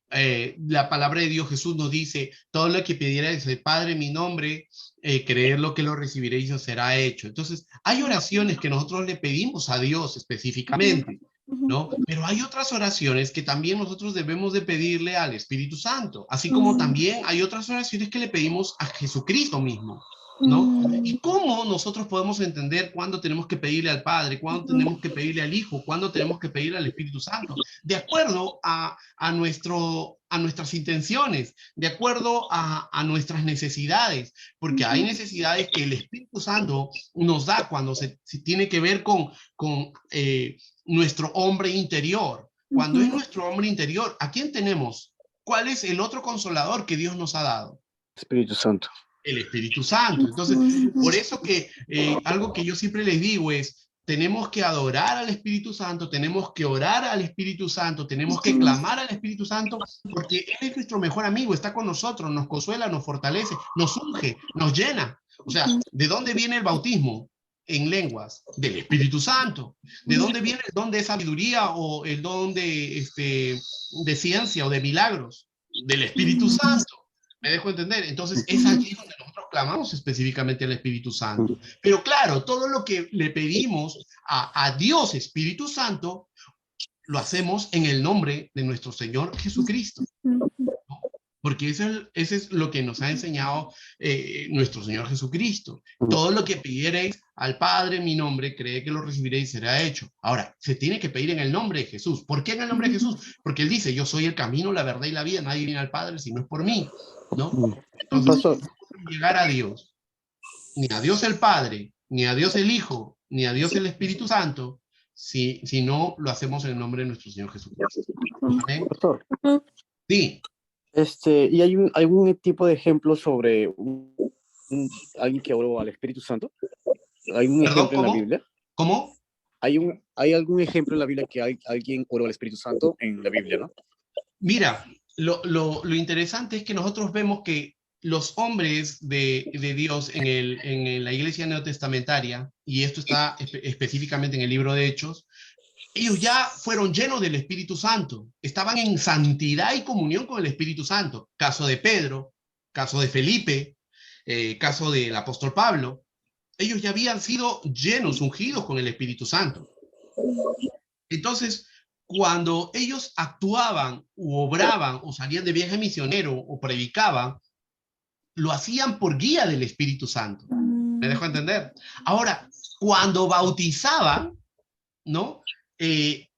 la palabra de Dios, Jesús nos dice, todo lo que pidierais al Padre en mi nombre, creer lo que lo recibiréis y os será hecho. Entonces, hay oraciones que nosotros le pedimos a Dios específicamente, ¿no? Pero hay otras oraciones que también nosotros debemos de pedirle al Espíritu Santo, así como también hay otras oraciones que le pedimos a Jesucristo mismo, ¿no? ¿Y cómo nosotros podemos entender cuándo tenemos que pedirle al Padre, cuándo tenemos que pedirle al Hijo, cuándo tenemos que pedirle al Espíritu Santo? De acuerdo a nuestras intenciones, de acuerdo a nuestras necesidades, porque hay necesidades que el Espíritu Santo nos da cuando se tiene que ver con nuestro hombre interior. Cuando es nuestro hombre interior, ¿a quién tenemos? ¿Cuál es el otro consolador que Dios nos ha dado? Espíritu Santo. El Espíritu Santo. Entonces, por eso que algo que yo siempre les digo es, tenemos que adorar al Espíritu Santo, tenemos que orar al Espíritu Santo, tenemos que clamar al Espíritu Santo, porque Él es nuestro mejor amigo, está con nosotros, nos consuela, nos fortalece, nos unge, nos llena. O sea, ¿de dónde viene el bautismo en lenguas? Del Espíritu Santo. ¿De dónde viene el don de sabiduría o el don de ciencia o de milagros? Del Espíritu Santo. ¿Me dejo entender? Entonces es allí donde nosotros clamamos específicamente al Espíritu Santo. Pero claro, todo lo que le pedimos a Dios Espíritu Santo, lo hacemos en el nombre de nuestro Señor Jesucristo. Porque ese es lo que nos ha enseñado nuestro Señor Jesucristo. Todo lo que pidiereis al Padre en mi nombre, cree que lo recibiréis y será hecho. Ahora, se tiene que pedir en el nombre de Jesús. ¿Por qué en el nombre de Jesús? Porque Él dice, yo soy el camino, la verdad y la vida. Nadie viene al Padre si no es por mí, ¿no? Entonces, Pastor, no podemos llegar a Dios, ni a Dios el Padre, ni a Dios el Hijo, ni a Dios el Espíritu Santo, si no lo hacemos en el nombre de nuestro Señor Jesucristo. ¿Amén? pastor, Sí. ¿y hay algún tipo de ejemplo sobre alguien que oró al Espíritu Santo? ¿Hay un ¿Perdón? ejemplo en la ¿Cómo? Biblia? ¿Cómo? ¿Hay algún ejemplo en la Biblia que alguien oró al Espíritu Santo en la Biblia, no? Mira, lo interesante es que nosotros vemos que los hombres de Dios en la iglesia neotestamentaria, y esto está específicamente en el libro de Hechos, ellos ya fueron llenos del Espíritu Santo, estaban en santidad y comunión con el Espíritu Santo. Caso de Pedro, caso de Felipe, caso del apóstol Pablo, ellos ya habían sido llenos, ungidos con el Espíritu Santo. Entonces, cuando ellos actuaban u obraban o salían de viaje misionero o predicaban, lo hacían por guía del Espíritu Santo. ¿Me dejo entender? Ahora, cuando bautizaban, ¿no?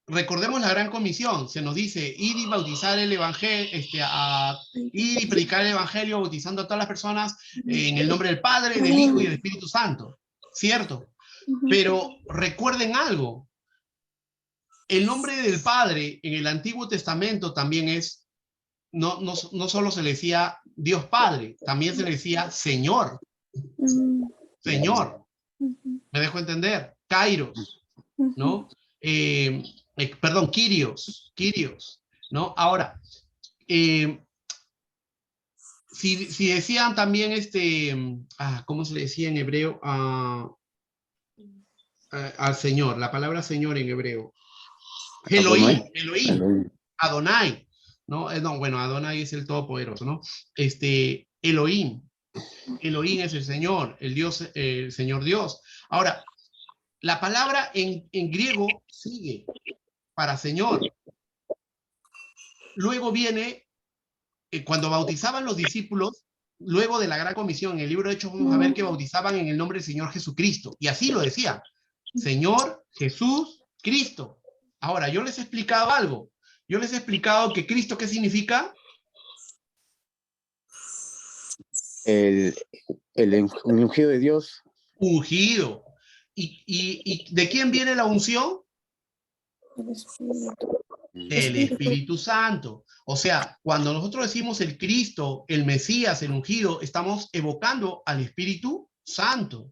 Recordemos la gran comisión, se nos dice ir y bautizar el evangelio, ir y predicar el evangelio bautizando a todas las personas en el nombre del Padre, del Hijo y del Espíritu Santo, ¿cierto? Pero recuerden algo, el nombre del Padre en el Antiguo Testamento también es, no solo se le decía Dios Padre, también se le decía Señor, Señor, ¿me dejo entender? Kairos, ¿no? Perdón, Kyrios, ¿no? Ahora, si decían también ¿cómo se le decía en hebreo? Al Señor, la palabra Señor en hebreo. Elohim, Adonai, ¿no? No, bueno, Adonai es el Todopoderoso, ¿no? Elohim es el Señor, el Señor Dios. Ahora, la palabra en griego sigue para Señor. Luego viene, cuando bautizaban los discípulos, luego de la gran comisión, en el libro de Hechos vamos a ver que bautizaban en el nombre del Señor Jesucristo. Y así lo decían, Señor Jesús Cristo. Ahora, yo les he explicado algo. Yo les he explicado que Cristo, ¿qué significa? El ungido de Dios. Ungido. ¿Y de quién viene la unción? Del Espíritu Santo. O sea, cuando nosotros decimos el Cristo, el Mesías, el ungido, estamos evocando al Espíritu Santo.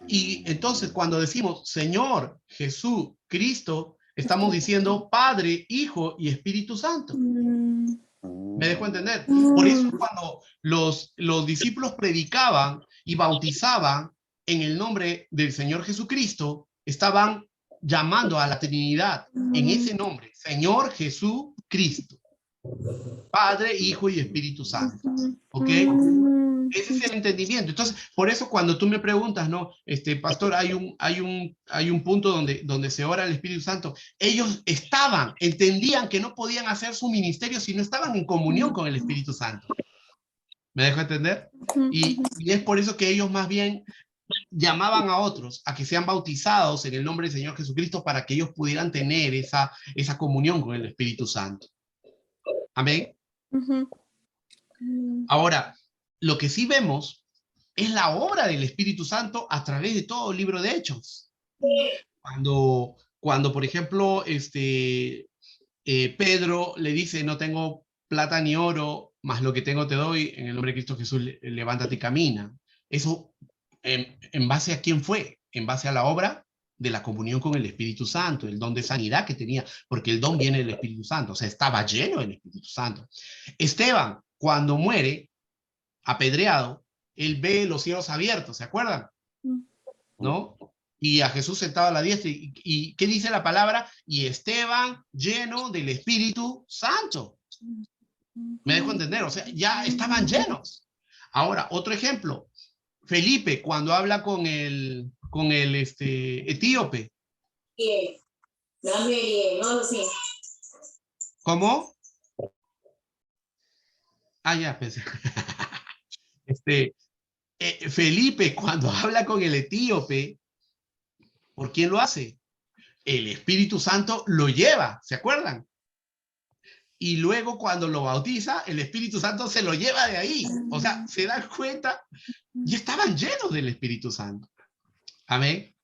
Y entonces cuando decimos Señor, Jesús, Cristo, estamos diciendo Padre, Hijo y Espíritu Santo. ¿Me dejo entender? Por eso cuando los discípulos predicaban y bautizaban en el nombre del Señor Jesucristo, estaban llamando a la Trinidad en ese nombre, Señor Jesús Cristo, Padre, Hijo y Espíritu Santo. ¿Ok? Ese es el entendimiento. Entonces, por eso cuando tú me preguntas, ¿no? Pastor, hay un punto donde se ora al Espíritu Santo. Ellos entendían que no podían hacer su ministerio si no estaban en comunión con el Espíritu Santo. ¿Me dejo entender? Y es por eso que ellos más bien llamaban a otros a que sean bautizados en el nombre del Señor Jesucristo para que ellos pudieran tener esa comunión con el Espíritu Santo. Amén. Ahora, lo que sí vemos es la obra del Espíritu Santo a través de todo el libro de Hechos. Cuando por ejemplo, Pedro le dice, no tengo plata ni oro, mas lo que tengo te doy, en el nombre de Cristo Jesús, levántate y camina. Eso, ¿en base a quién fue? ¿En base a la obra? de la comunión con el Espíritu Santo, el don de sanidad que tenía, porque el don viene del Espíritu Santo, o sea, estaba lleno del Espíritu Santo. Esteban, cuando muere, apedreado, él ve los cielos abiertos, ¿se acuerdan? ¿No? Y a Jesús sentado a la diestra. ¿Y qué dice la palabra? Y Esteban lleno del Espíritu Santo. ¿Me dejo entender? O sea, ya estaban llenos. Ahora, otro ejemplo. Felipe, cuando habla con el etíope. ¿Cómo? Ah, ya, pensé. Felipe, cuando habla con el etíope, ¿por quién lo hace? El Espíritu Santo lo lleva, ¿se acuerdan? Y luego cuando lo bautiza, el Espíritu Santo se lo lleva de ahí. O sea, se dan cuenta, y estaban llenos del Espíritu Santo. Amén.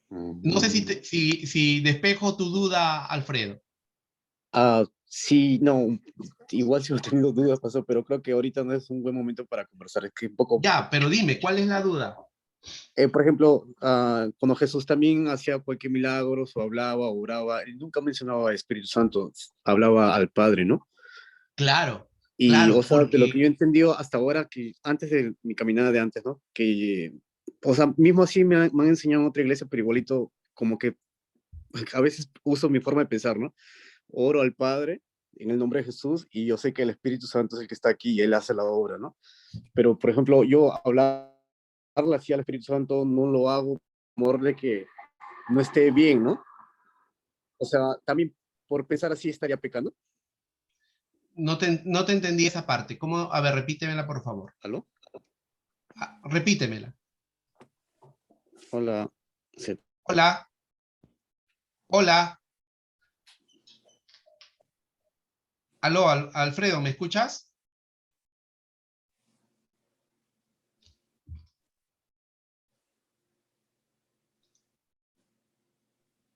No sé si despejo tu duda, Alfredo. Sí, no, igual si no tengo dudas, pasó, pero creo que ahorita no es un buen momento para conversar. Es que un poco, Ya, pero dime, ¿cuál es la duda? por ejemplo, cuando Jesús también hacía cualquier milagro, o hablaba, o oraba, él nunca mencionaba Espíritu Santo, hablaba al Padre, ¿no? Claro, Y, o claro, sea, de lo que porque, yo he entendido hasta ahora, que antes de mi caminada de antes, ¿no? Que, o sea, mismo así me han enseñado en otra iglesia, pero igualito, como que a veces uso mi forma de pensar, ¿no? Oro al Padre en el nombre de Jesús y yo sé que el Espíritu Santo es el que está aquí y Él hace la obra, ¿no? Pero, por ejemplo, yo hablarle así al Espíritu Santo no lo hago por de que no esté bien, ¿no? O sea, también por pensar así estaría pecando. no te entendí esa parte. ¿Cómo? A ver, repítemela, por favor. ¿Aló? Repítemela. Hola. Sí. Hola, hola. Aló, Alfredo, ¿me escuchas?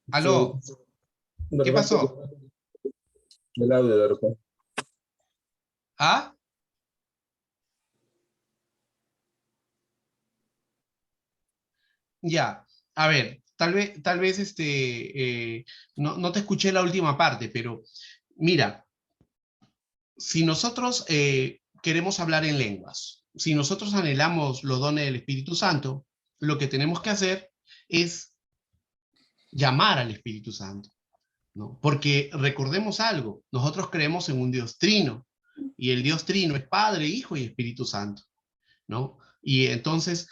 Sí, Aló, de ¿qué repente pasó? el audio de repente. ¿Ah? Ya, a ver, tal vez no te escuché la última parte, pero mira, si nosotros queremos hablar en lenguas, si nosotros anhelamos los dones del Espíritu Santo, lo que tenemos que hacer es llamar al Espíritu Santo, ¿no? Porque recordemos algo, nosotros creemos en un Dios trino, y el Dios trino es Padre, Hijo y Espíritu Santo, ¿no? Y entonces,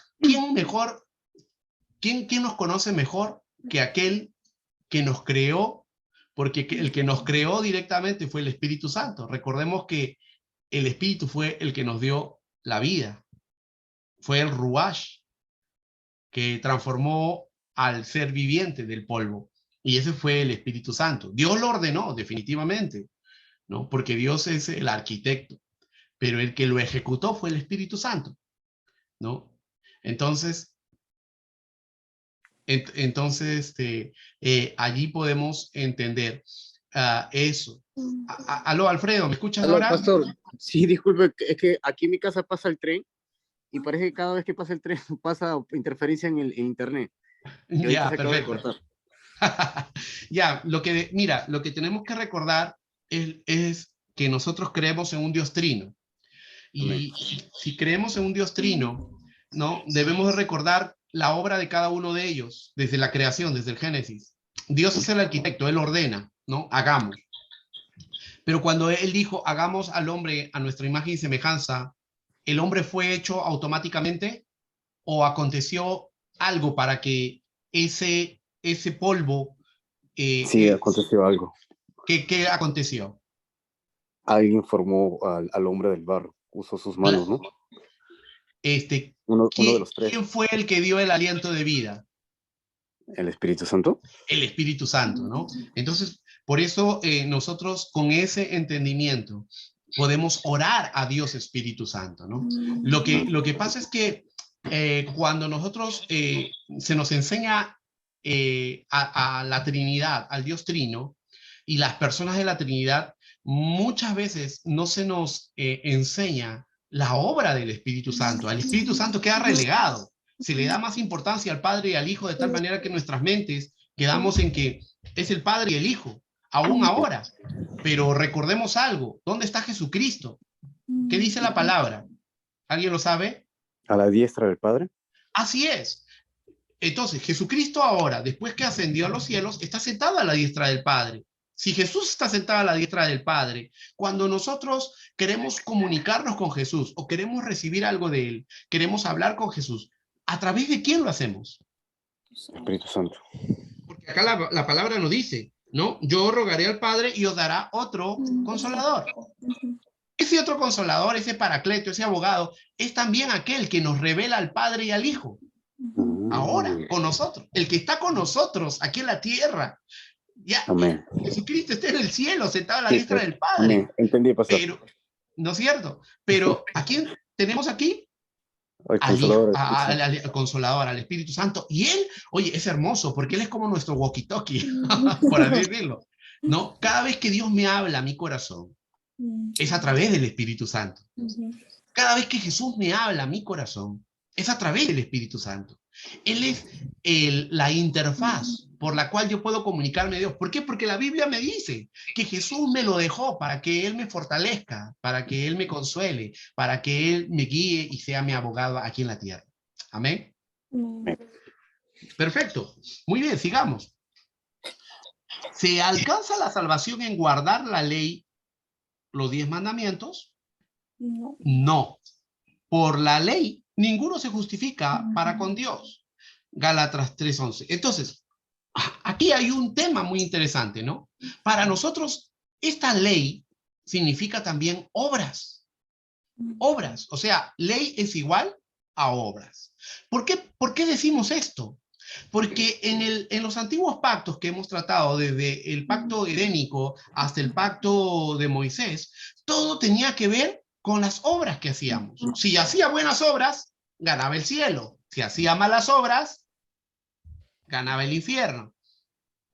¿quién nos conoce mejor que aquel que nos creó? Porque el que nos creó directamente fue el Espíritu Santo. Recordemos que el Espíritu fue el que nos dio la vida, fue el Ruach que transformó al ser viviente del polvo. Y ese fue el Espíritu Santo. Dios lo ordenó, definitivamente, ¿no? Porque Dios es el arquitecto, pero el que lo ejecutó fue el Espíritu Santo, ¿no? Entonces, allí podemos entender eso. Aló, Alfredo, ¿me escuchas Aló, ahora? pastor. Sí, disculpe, es que aquí en mi casa pasa el tren y parece que cada vez que pasa el tren pasa interferencia en el en internet. Y ahorita Ya, se acaba de perfecto. cortar. Ya, mira, lo que tenemos que recordar es que nosotros creemos en un Dios trino. Amén. Y si creemos en un Dios trino, ¿no? Debemos de recordar la obra de cada uno de ellos, desde la creación, desde el Génesis. Dios es el arquitecto, Él ordena, ¿no? Hagamos. Pero cuando Él dijo, hagamos al hombre a nuestra imagen y semejanza, ¿el hombre fue hecho automáticamente o aconteció algo para que ese polvo, Sí, aconteció algo. ¿qué aconteció? Alguien formó al hombre del barro, usó sus manos, Cla- ¿no? Este, Uno de ¿quién, los tres, quién fue el que dio el aliento de vida? el Espíritu Santo. El Espíritu Santo, ¿no? Entonces, por eso nosotros con ese entendimiento podemos orar a Dios Espíritu Santo, ¿no? Lo que pasa es que cuando nosotros se nos enseña a la Trinidad, al Dios Trino, y las personas de la Trinidad, muchas veces no se nos enseña la obra del Espíritu Santo. Al Espíritu Santo queda relegado. se le da más importancia al Padre y al Hijo de tal manera que en nuestras mentes quedamos en que es el Padre y el Hijo, aún ahora. Pero recordemos algo, ¿dónde está Jesucristo? ¿Qué dice la palabra? ¿Alguien lo sabe? A la diestra del Padre. Así es. Entonces, Jesucristo ahora, después que ascendió a los cielos, está sentado a la diestra del Padre. Si Jesús está sentado a la diestra del Padre, cuando nosotros queremos comunicarnos con Jesús o queremos recibir algo de Él, queremos hablar con Jesús, ¿a través de quién lo hacemos? Espíritu Santo. Porque acá la palabra nos dice, ¿no? Yo rogaré al Padre y os dará otro consolador. Ese otro consolador, ese paracleto, ese abogado, es también aquel que nos revela al Padre y al Hijo. Ahora, con nosotros. El que está con nosotros aquí en la tierra. Ya, Amén. Jesucristo está en el cielo, sentado a la Sí, diestra pues, del Padre. amén. Entendí, pastor. Pero, ¿no es cierto? Pero, ¿a quién tenemos aquí? El Al Hijo, Consolador. al Consolador, al Espíritu Santo. Y Él, oye, es hermoso, porque Él es como nuestro walkie-talkie, por así decirlo. ¿No? Cada vez que Dios me habla a mi corazón, es a través del Espíritu Santo. Cada vez que Jesús me habla a mi corazón, es a través del Espíritu Santo. Él es la interfaz por la cual yo puedo comunicarme a Dios. ¿Por qué? Porque la Biblia me dice que Jesús me lo dejó para que Él me fortalezca, para que Él me consuele, para que Él me guíe y sea mi abogado aquí en la tierra. Amén. Perfecto. Muy bien, sigamos. ¿Se alcanza la salvación en guardar la ley, los 10 mandamientos? No. No. Por la ley, ninguno se justifica para con Dios. Gálatas 3:11. Entonces, aquí hay un tema muy interesante, ¿no? Para nosotros, esta ley significa también obras. Obras. O sea, ley es igual a obras. ¿Por qué decimos esto? Porque en los antiguos pactos que hemos tratado, desde el pacto edénico hasta el pacto de Moisés, todo tenía que ver con las obras que hacíamos. Si hacía buenas obras, ganaba el cielo. Si hacía malas obras, ganaba el infierno.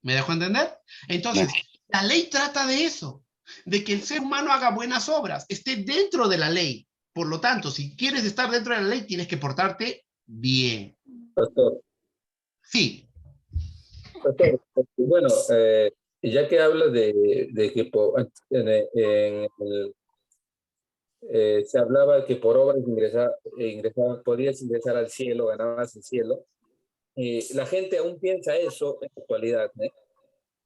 ¿Me dejo entender? Entonces, la ley trata de eso, de que el ser humano haga buenas obras, esté dentro de la ley. Por lo tanto, si quieres estar dentro de la ley, tienes que portarte bien. Pastor, Sí. pastor, bueno, ya que habla de que se hablaba que por obras podías ingresar al cielo, ganabas el cielo. La gente aún piensa eso en la actualidad, ¿eh?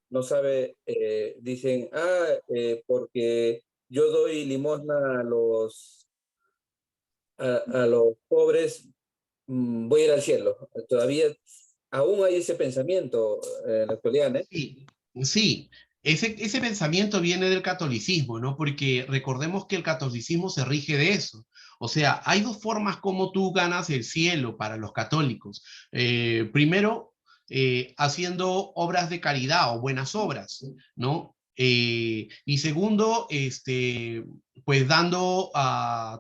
No sabe, dicen, porque yo doy limosna a los pobres, voy a ir al cielo. Todavía, aún hay ese pensamiento en la actualidad, ¿eh? Sí, sí. Ese pensamiento viene del catolicismo, ¿no? Porque recordemos que el catolicismo se rige de eso. O sea, hay dos formas como tú ganas el cielo para los católicos. Primero, haciendo obras de caridad o buenas obras, ¿no? Y segundo, pues dando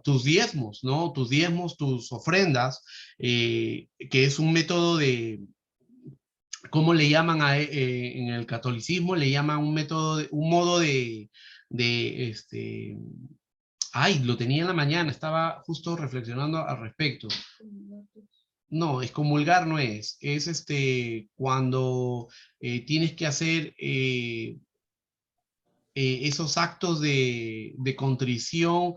tus diezmos, ¿no? Tus diezmos, tus ofrendas, que es un método de, ¿cómo le llaman en el catolicismo? Le llaman un método, un modo de ay, lo tenía en la mañana, estaba justo reflexionando al respecto. No, excomulgar no es cuando tienes que hacer esos actos de contrición,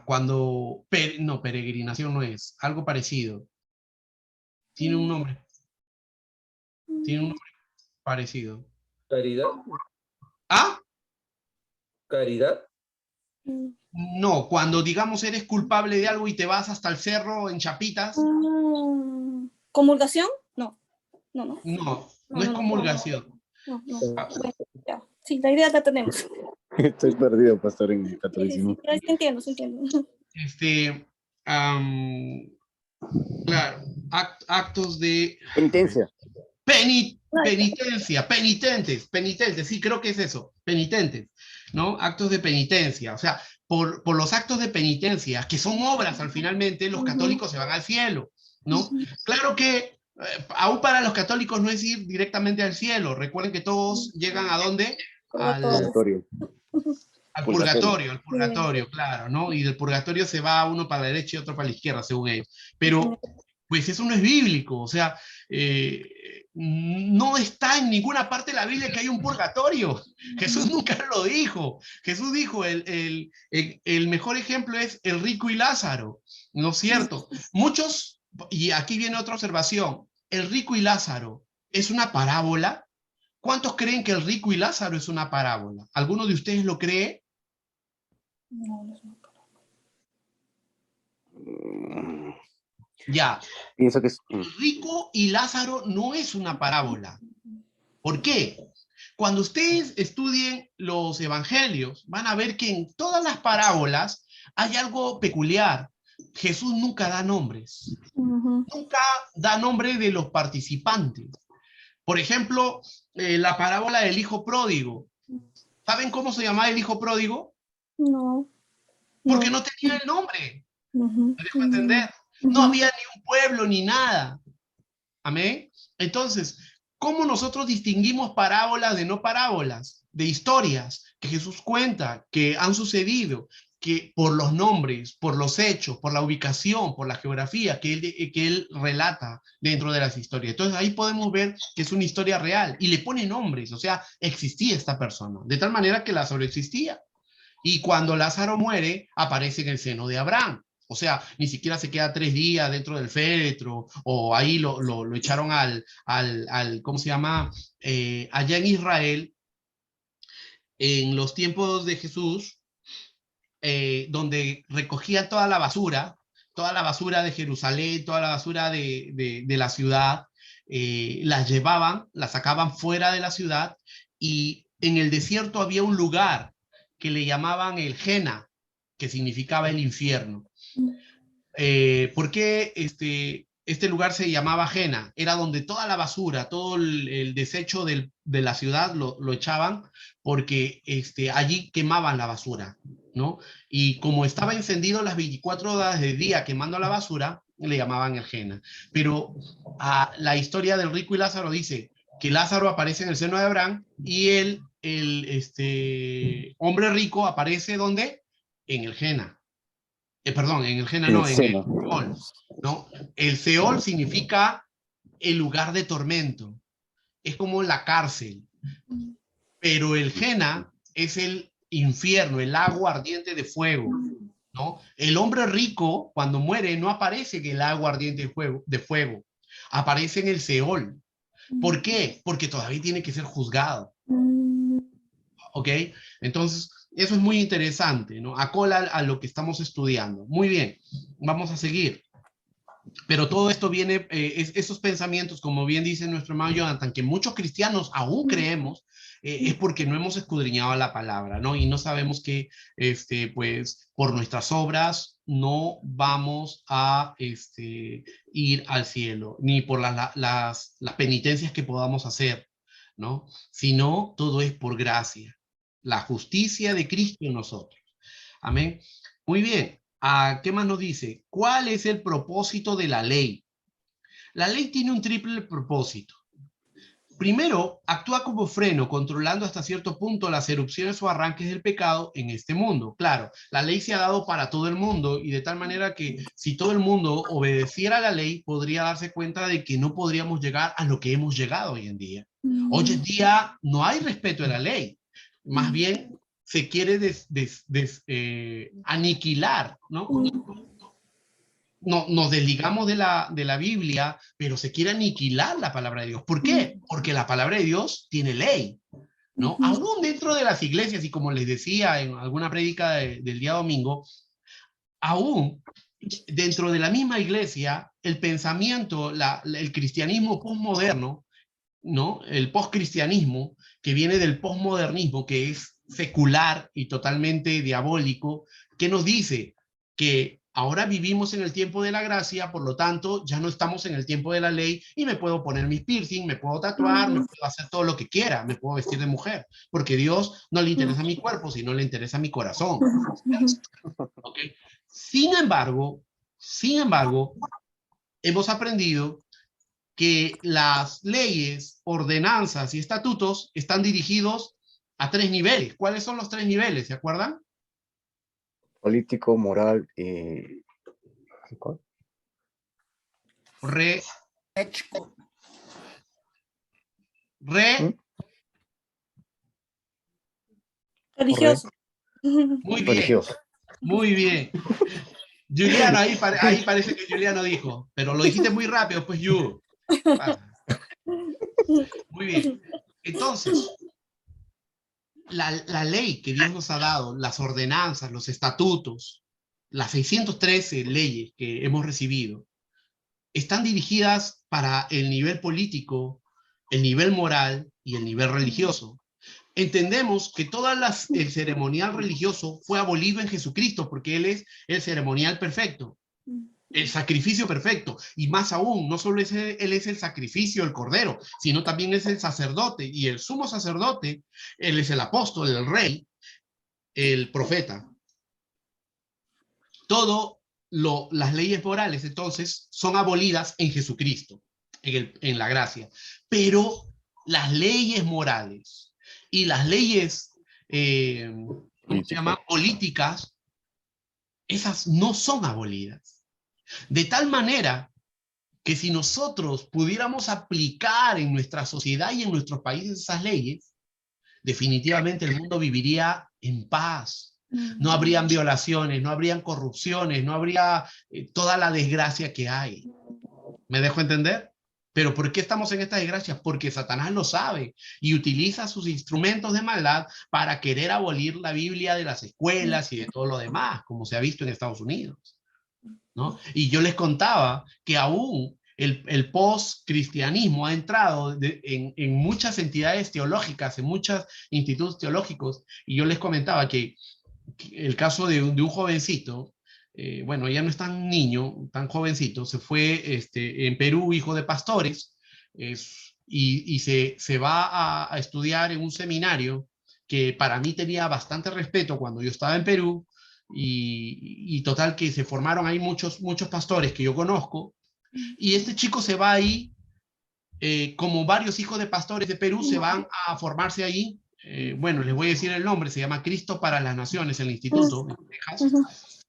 cuando, no, peregrinación no es, algo parecido. Tiene un nombre parecido. Caridad, ¿Ah? caridad. No, cuando digamos eres culpable de algo y te vas hasta el cerro en chapitas. ¿Comulgación? No. No es comulgación. No. Bueno, ya. Sí, la idea la tenemos. Estoy perdido, pastor, en el catolicismo. Sí, entiendo. Claro, actos de Penitencia. penitentes, sí, creo que es eso, penitentes, ¿no? Actos de penitencia, o sea, por los actos de penitencia, que son obras al finalmente, los católicos se van al cielo, ¿no? Claro que aún para los católicos no es ir directamente al cielo, recuerden que todos llegan ¿a dónde? Purgatorio. Al purgatorio, claro, ¿no? Y del purgatorio se va uno para la derecha y otro para la izquierda, según ellos. Pero pues eso no es bíblico. O sea, no está en ninguna parte de la Biblia que hay un purgatorio. Jesús nunca lo dijo. Jesús dijo, el mejor ejemplo es el rico y Lázaro, ¿no es cierto? Muchos, y aquí viene otra observación, el rico y Lázaro, ¿es una parábola? ¿Cuántos creen que el rico y Lázaro es una parábola? ¿Alguno de ustedes lo cree? No, no es una Mm, Ya, Pienso que es... rico y Lázaro no es una parábola. ¿Por qué? Cuando ustedes estudien los evangelios, van a ver que en todas las parábolas hay algo peculiar. Jesús nunca da nombres, nunca da nombre de los participantes. Por ejemplo, la parábola del hijo pródigo. ¿Saben cómo se llamaba el hijo pródigo? No, Porque no. no tenía el nombre. Ujú, ¿Me dejo entender? No había ni un pueblo ni nada. Amén. Entonces, ¿cómo nosotros distinguimos parábolas de no parábolas? De historias que Jesús cuenta, que han sucedido, que por los nombres, por los hechos, por la ubicación, por la geografía que él relata dentro de las historias. Entonces ahí podemos ver que es una historia real y le pone nombres, o sea, existía esta persona, de tal manera que Lázaro existía. Y cuando Lázaro muere, aparece en el seno de Abraham. O sea, ni siquiera se queda 3 días dentro del féretro, o ahí lo echaron ¿cómo se llama? Allá en Israel, en los tiempos de Jesús, donde recogían toda la basura de Jerusalén, toda la basura de la ciudad, las llevaban, las sacaban fuera de la ciudad, y en el desierto había un lugar que le llamaban el Jena, que significaba el infierno. ¿Por qué este lugar se llamaba Jena? Era donde toda la basura, todo el desecho de la ciudad lo echaban, porque allí quemaban la basura, ¿no? Y como estaba encendido las 24 horas del día quemando la basura, le llamaban el Jena. Pero la historia del rico y Lázaro dice que Lázaro aparece en el seno de Abraham y el hombre rico aparece ¿dónde? En el Jena. Perdón, en el Jena En el no, en el seno. Seol, ¿no? El Seol significa el lugar de tormento, es como la cárcel, pero el Jena es el infierno, el agua ardiente de fuego, ¿no? El hombre rico, cuando muere, no aparece en el agua ardiente de fuego, aparece en el Seol. ¿Por qué? Porque todavía tiene que ser juzgado. ¿Ok? Entonces, eso es muy interesante, ¿no? Acola a lo que estamos estudiando. Muy bien, vamos a seguir. Pero todo esto viene, esos pensamientos, como bien dice nuestro hermano Jonathan, que muchos cristianos aún creemos, es porque no hemos escudriñado la palabra, ¿no? Y no sabemos que, pues, por nuestras obras no vamos a ir al cielo, ni por las penitencias que podamos hacer, ¿no? Sino todo es por gracia, la justicia de Cristo en nosotros. Amén. Muy bien. ¿Qué más nos dice? ¿Cuál es el propósito de la ley? La ley tiene un triple propósito. Primero, actúa como freno, controlando hasta cierto punto las erupciones o arranques del pecado en este mundo. Claro, la ley se ha dado para todo el mundo y de tal manera que si todo el mundo obedeciera la ley, podría darse cuenta de que no podríamos llegar a lo que hemos llegado hoy en día. Hoy en día no hay respeto a la ley. Más bien se quiere aniquilar, ¿no? Nos desligamos de la Biblia, pero se quiere aniquilar la palabra de Dios. ¿Por qué? Porque la palabra de Dios tiene ley, ¿no? Aún dentro de las iglesias, y como les decía en alguna prédica del día domingo, aún dentro de la misma iglesia, el pensamiento, el cristianismo postmoderno, ¿no? El postcristianismo, que viene del postmodernismo, que es secular y totalmente diabólico, que nos dice que ahora vivimos en el tiempo de la gracia, por lo tanto, ya no estamos en el tiempo de la ley y me puedo poner mis piercing, me puedo tatuar, me puedo hacer todo lo que quiera, me puedo vestir de mujer, porque a Dios no le interesa mi cuerpo, sino le interesa mi corazón. ¿Okay? Sin embargo, hemos aprendido que las leyes, ordenanzas y estatutos están dirigidos a 3 niveles. ¿Cuáles son los 3 niveles? ¿Se acuerdan? Político, moral y... ¿cuál? Re, Echco. re, Religioso. muy bien, Religioso. muy bien. Juliano, ahí parece que Juliano dijo, pero lo dijiste muy rápido, pues Yu. Pasa. Muy bien. Entonces, la ley que Dios nos ha dado, las ordenanzas, los estatutos, las 613 leyes que hemos recibido, están dirigidas para el nivel político, el nivel moral y el nivel religioso. Entendemos que el ceremonial religioso fue abolido en Jesucristo porque Él es el ceremonial perfecto, el sacrificio perfecto, y más aún, no solo Él es el sacrificio, el cordero, sino también es el sacerdote, y el sumo sacerdote, Él es el apóstol, el rey, el profeta. Las leyes morales, entonces, son abolidas en Jesucristo, en la gracia. Pero las leyes morales y las leyes, ¿cómo se llama? Políticas, esas no son abolidas. De tal manera que si nosotros pudiéramos aplicar en nuestra sociedad y en nuestros países esas leyes, definitivamente el mundo viviría en paz. No habrían violaciones, no habrían corrupciones, no habría toda la desgracia que hay. ¿Me dejo entender? Pero ¿por qué estamos en esta desgracia? Porque Satanás lo sabe y utiliza sus instrumentos de maldad para querer abolir la Biblia de las escuelas y de todo lo demás, como se ha visto en Estados Unidos, ¿no? Y yo les contaba que aún el post-cristianismo ha entrado en muchas entidades teológicas, en muchos institutos teológicos, y yo les comentaba que el caso de un jovencito, bueno, ya no es tan niño, tan jovencito, se fue en Perú, hijo de pastores, y se va a estudiar en un seminario que para mí tenía bastante respeto cuando yo estaba en Perú, y total que se formaron ahí muchos pastores que yo conozco, y este chico se va ahí, como varios hijos de pastores de Perú se van a formarse ahí. Bueno, les voy a decir el nombre, se llama Cristo para las Naciones, el instituto en Texas.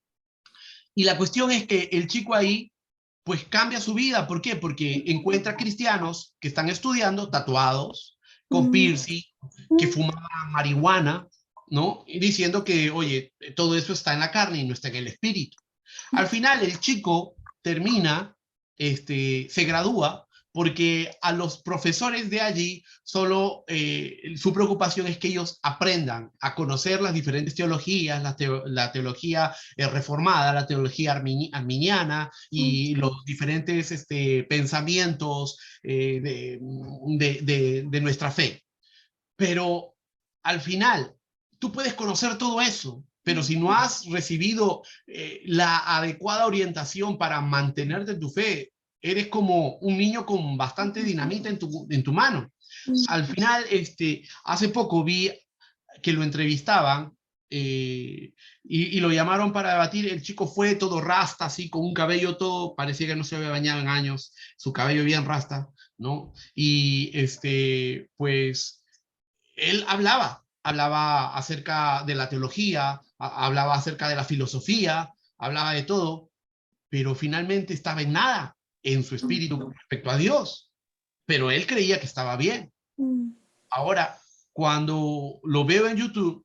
Y la cuestión es que el chico ahí, pues cambia su vida. ¿Por qué? Porque encuentra cristianos que están estudiando, tatuados, con piercing, que fumaban marihuana, ¿no? Y diciendo que, oye, todo eso está en la carne y no está en el espíritu. Al final el chico termina, se gradúa, porque a los profesores de allí solo su preocupación es que ellos aprendan a conocer las diferentes teologías, la teología reformada, la teología arminiana y los diferentes pensamientos de nuestra fe. Pero al final, tú puedes conocer todo eso, pero si no has recibido la adecuada orientación para mantenerte en tu fe, eres como un niño con bastante dinamita en tu mano. Al final, hace poco vi que lo entrevistaban y lo llamaron para debatir. El chico fue todo rasta, así, con un cabello todo, parecía que no se había bañado en años, su cabello bien rasta, ¿no? Y pues él hablaba acerca de la teología, hablaba acerca de la filosofía, hablaba de todo, pero finalmente estaba en nada en su espíritu con respecto a Dios, pero él creía que estaba bien. Ahora, cuando lo veo en YouTube,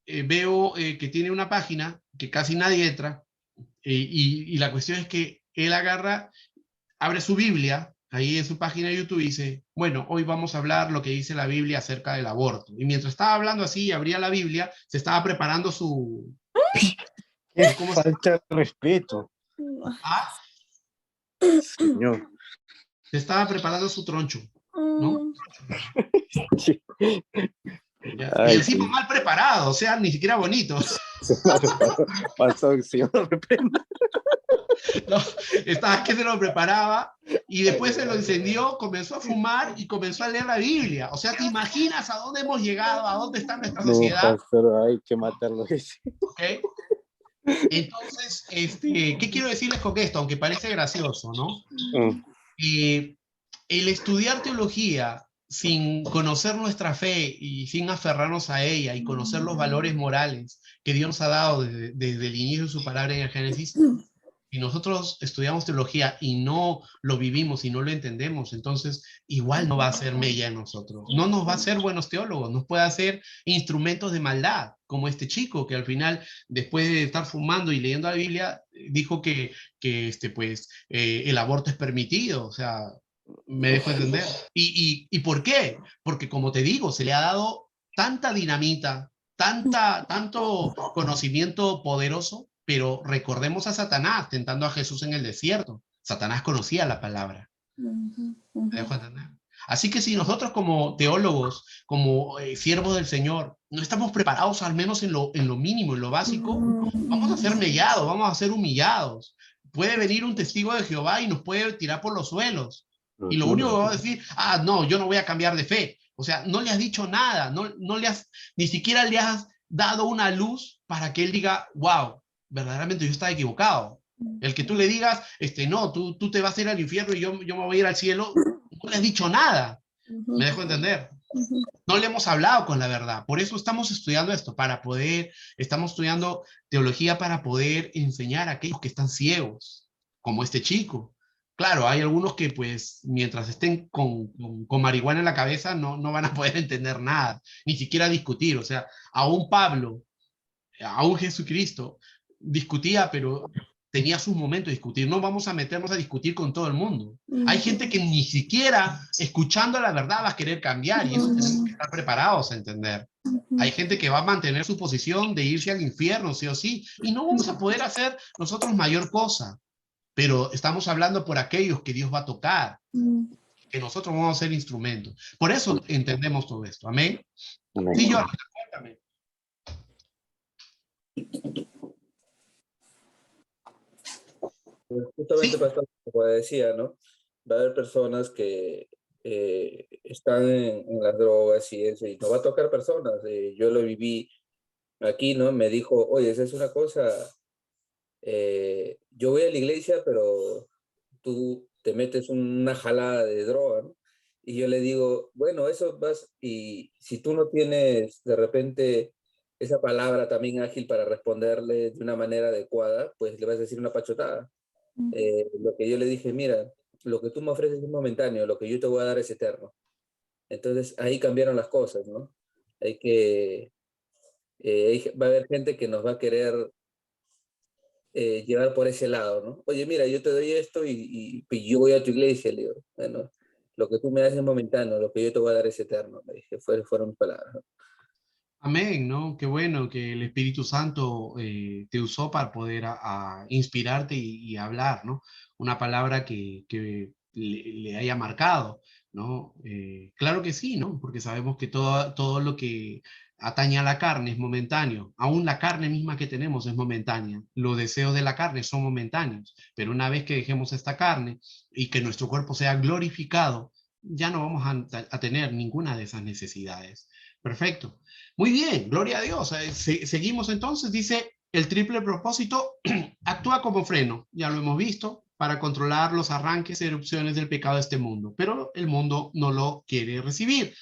veo que tiene una página que casi nadie entra, y la cuestión es que él abre su Biblia, ahí en su página de YouTube, y dice, bueno, hoy vamos a hablar lo que dice la Biblia acerca del aborto. Y mientras estaba hablando así, abría la Biblia, se estaba preparando su... Qué ¿Cómo se falta de respeto, ah, señor. Se estaba preparando su troncho, ¿no? Ya. Y Ay, encima sí. mal preparado, o sea, ni siquiera bonito. Pasó, señor, reprenda. No, estaba que se lo preparaba y después se lo encendió, comenzó a fumar y comenzó a leer la Biblia. O sea, ¿te imaginas a dónde hemos llegado? ¿A dónde está nuestra No, sociedad? pastor, hay que matarlo. ¿Okay? Entonces, ¿qué quiero decirles con esto? Aunque parece gracioso, ¿no? El estudiar teología sin conocer nuestra fe y sin aferrarnos a ella y conocer los valores morales que Dios nos ha dado desde el inicio de su palabra en el Génesis, Si nosotros estudiamos teología y no lo vivimos y no lo entendemos, entonces igual no va a ser mella en nosotros. No nos va a hacer buenos teólogos, nos puede hacer instrumentos de maldad, como este chico que al final, después de estar fumando y leyendo la Biblia, dijo que el aborto es permitido. O sea, me dejo entender. ¿Y por qué? Porque como te digo, se le ha dado tanta dinamita, tanto conocimiento poderoso, pero recordemos a Satanás tentando a Jesús en el desierto. Satanás conocía la palabra. ¿Me dejo entender? Así que si nosotros como teólogos, como siervos del Señor, no estamos preparados al menos en lo mínimo, en lo básico, vamos a ser mellados, vamos a ser humillados. Puede venir un testigo de Jehová y nos puede tirar por los suelos. Y lo único que va a decir, no, yo no voy a cambiar de fe. O sea, no le has dicho nada, ni siquiera le has dado una luz para que él diga, wow, verdaderamente yo estaba equivocado. El que tú le digas, no, tú te vas a ir al infierno y yo me voy a ir al cielo, no le has dicho nada. ¿Me dejo entender? No le hemos hablado con la verdad. Por eso estamos estudiando esto, estamos estudiando teología para poder enseñar a aquellos que están ciegos, como este chico. Claro, hay algunos que pues mientras estén con marihuana en la cabeza no van a poder entender nada, ni siquiera discutir. O sea, aún Pablo, aún Jesucristo discutía, pero tenía sus momentos de discutir. No vamos a meternos a discutir con todo el mundo. Hay gente que ni siquiera escuchando la verdad va a querer cambiar, y eso tenemos que estar preparados a entender. Hay gente que va a mantener su posición de irse al infierno, sí o sí, y no vamos a poder hacer nosotros mayor cosa. Pero estamos hablando por aquellos que Dios va a tocar, que nosotros vamos a ser instrumentos. Por eso entendemos todo esto. Amén. Amén. Sí, Jonathan, cuéntame. Justamente, Sí. pastor, como decía, ¿no? Va a haber personas que están en las drogas y eso, y nos va a tocar personas. Yo lo viví aquí, ¿no? Me dijo, oye, esa es una cosa, yo voy a la iglesia, pero tú te metes una jalada de droga, ¿no? Y yo le digo, bueno, eso vas, y si tú no tienes de repente esa palabra también ágil para responderle de una manera adecuada, pues le vas a decir una pachotada. Lo que yo le dije, mira, lo que tú me ofreces es momentáneo, lo que yo te voy a dar es eterno. Entonces ahí cambiaron las cosas, ¿no? Va a haber gente que nos va a querer llevar por ese lado, ¿no? Oye, mira, yo te doy esto y yo voy a tu iglesia, le digo, bueno, lo que tú me das es momentáneo, lo que yo te voy a dar es eterno, me dije, fueron mis palabras, ¿no? Amén, ¿no? Qué bueno que el Espíritu Santo te usó para poder a inspirarte y hablar, ¿no? Una palabra que le haya marcado, ¿no? Claro que sí, ¿no? Porque sabemos que todo lo que atañe a la carne es momentáneo. Aún la carne misma que tenemos es momentánea. Los deseos de la carne son momentáneos. Pero una vez que dejemos esta carne y que nuestro cuerpo sea glorificado, ya no vamos a tener ninguna de esas necesidades. Perfecto. Muy bien, gloria a Dios. Seguimos entonces, dice, el triple propósito actúa como freno, ya lo hemos visto, para controlar los arranques y erupciones del pecado de este mundo, pero el mundo no lo quiere recibir.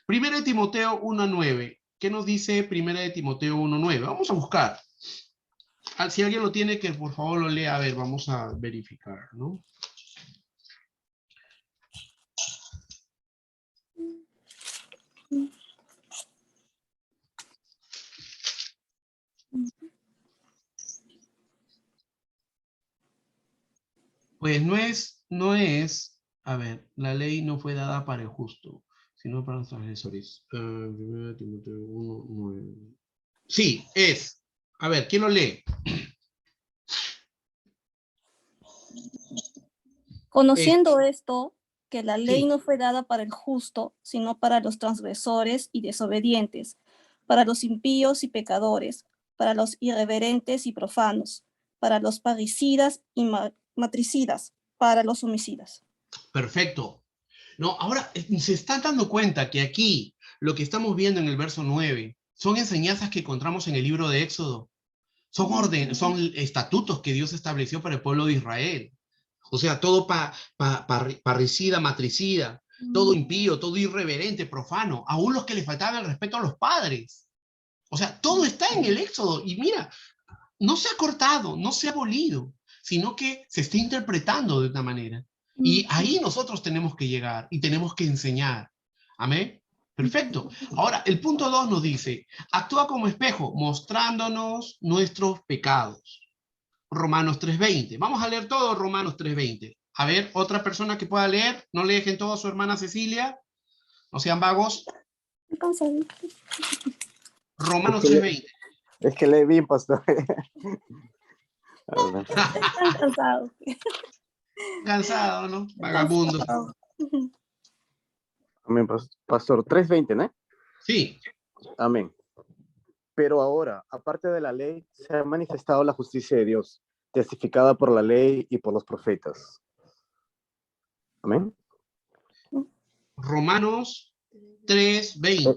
Primera de Timoteo 1:9. ¿Qué nos dice Primera de Timoteo 1:9? Vamos a buscar. Si alguien lo tiene, que por favor lo lea. A ver, vamos a verificar, ¿no? Pues no es, a ver, la ley no fue dada para el justo, sino para los transgresores. 1 Timoteo 1:9. Sí, es. A ver, ¿quién lo lee? Conociendo esto, que la ley Sí, no fue dada para el justo, sino para los transgresores y desobedientes, para los impíos y pecadores, para los irreverentes y profanos, para los parricidas y matricidas, para los homicidas. perfecto. No, ahora se están dando cuenta que aquí lo que estamos viendo en el verso 9 son enseñanzas que encontramos en el libro de Éxodo. Son estatutos que Dios estableció para el pueblo de Israel. O sea, todo parricida, matricida, todo impío, todo irreverente, profano, aún los que le faltaban el respeto a los padres. O sea, todo está en el Éxodo. Y mira, no se ha cortado, no se ha abolido. sino que se está interpretando de una manera. Y ahí nosotros tenemos que llegar y tenemos que enseñar. Amén. Perfecto. Ahora, el punto 2 nos dice, actúa como espejo, mostrándonos nuestros pecados. Romanos 3:20. Vamos a leer todo Romanos 3:20. A ver, otra persona que pueda leer, no le dejen todo a su hermana Cecilia, no sean vagos. Romanos 3:20. Es que lee bien, pastor. Están cansados. Cansado, ¿no? Vagabundo. Amén, pastor. 3:20, ¿no? Sí. Amén. Pero ahora, aparte de la ley, se ha manifestado la justicia de Dios, testificada por la ley y por los profetas. Amén. Romanos 3:20.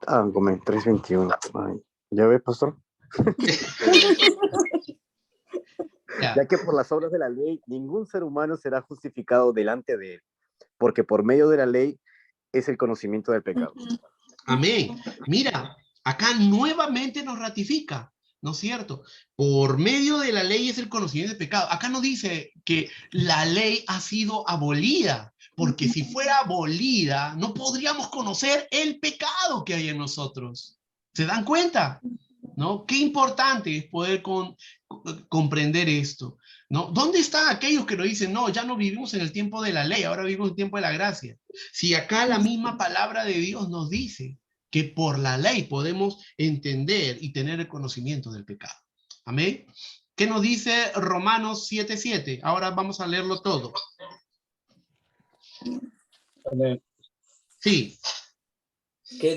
Amén. 3:21. Ay, ¿ya ve, pastor? Ya que por las obras de la ley, ningún ser humano será justificado delante de él, porque por medio de la ley es el conocimiento del pecado. Amén. Mira, acá nuevamente nos ratifica, ¿no es cierto? Por medio de la ley es el conocimiento del pecado. Acá no dice que la ley ha sido abolida, porque si fuera abolida, no podríamos conocer el pecado que hay en nosotros. ¿Se dan cuenta? ¿No? Qué importante es poder comprender esto, ¿no? ¿Dónde están aquellos que nos dicen, no, ya no vivimos en el tiempo de la ley, ahora vivimos en el tiempo de la gracia? Si acá la misma palabra de Dios nos dice que por la ley podemos entender y tener el conocimiento del pecado. Amén. ¿Qué nos dice Romanos 7:7? Ahora vamos a leerlo todo. Amén. Sí. ¿Qué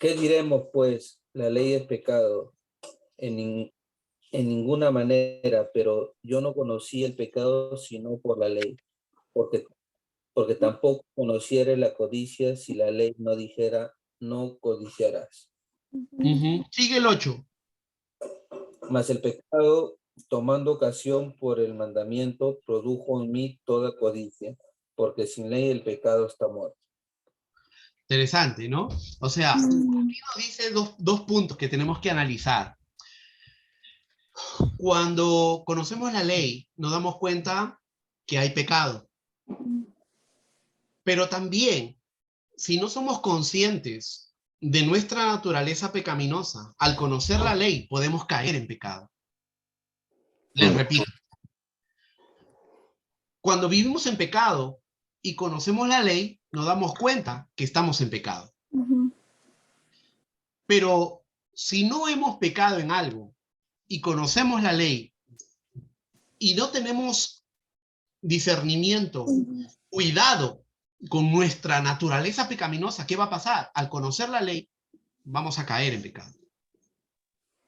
diremos, pues? La ley es pecado. En ninguna manera, pero yo no conocí el pecado sino por la ley, porque tampoco conociera la codicia si la ley no dijera, no codiciarás. Sigue el 8. Mas el pecado, tomando ocasión por el mandamiento, produjo en mí toda codicia, porque sin ley el pecado está muerto. Interesante, ¿no? O sea, aquí nos dice dos puntos que tenemos que analizar. Cuando conocemos la ley, nos damos cuenta que hay pecado. Pero también, si no somos conscientes de nuestra naturaleza pecaminosa, al conocer la ley, podemos caer en pecado. Les repito. Cuando vivimos en pecado y conocemos la ley, nos damos cuenta que estamos en pecado. Pero si no hemos pecado en algo y conocemos la ley y no tenemos discernimiento, cuidado con nuestra naturaleza pecaminosa, ¿qué va a pasar? Al conocer la ley, vamos a caer en pecado.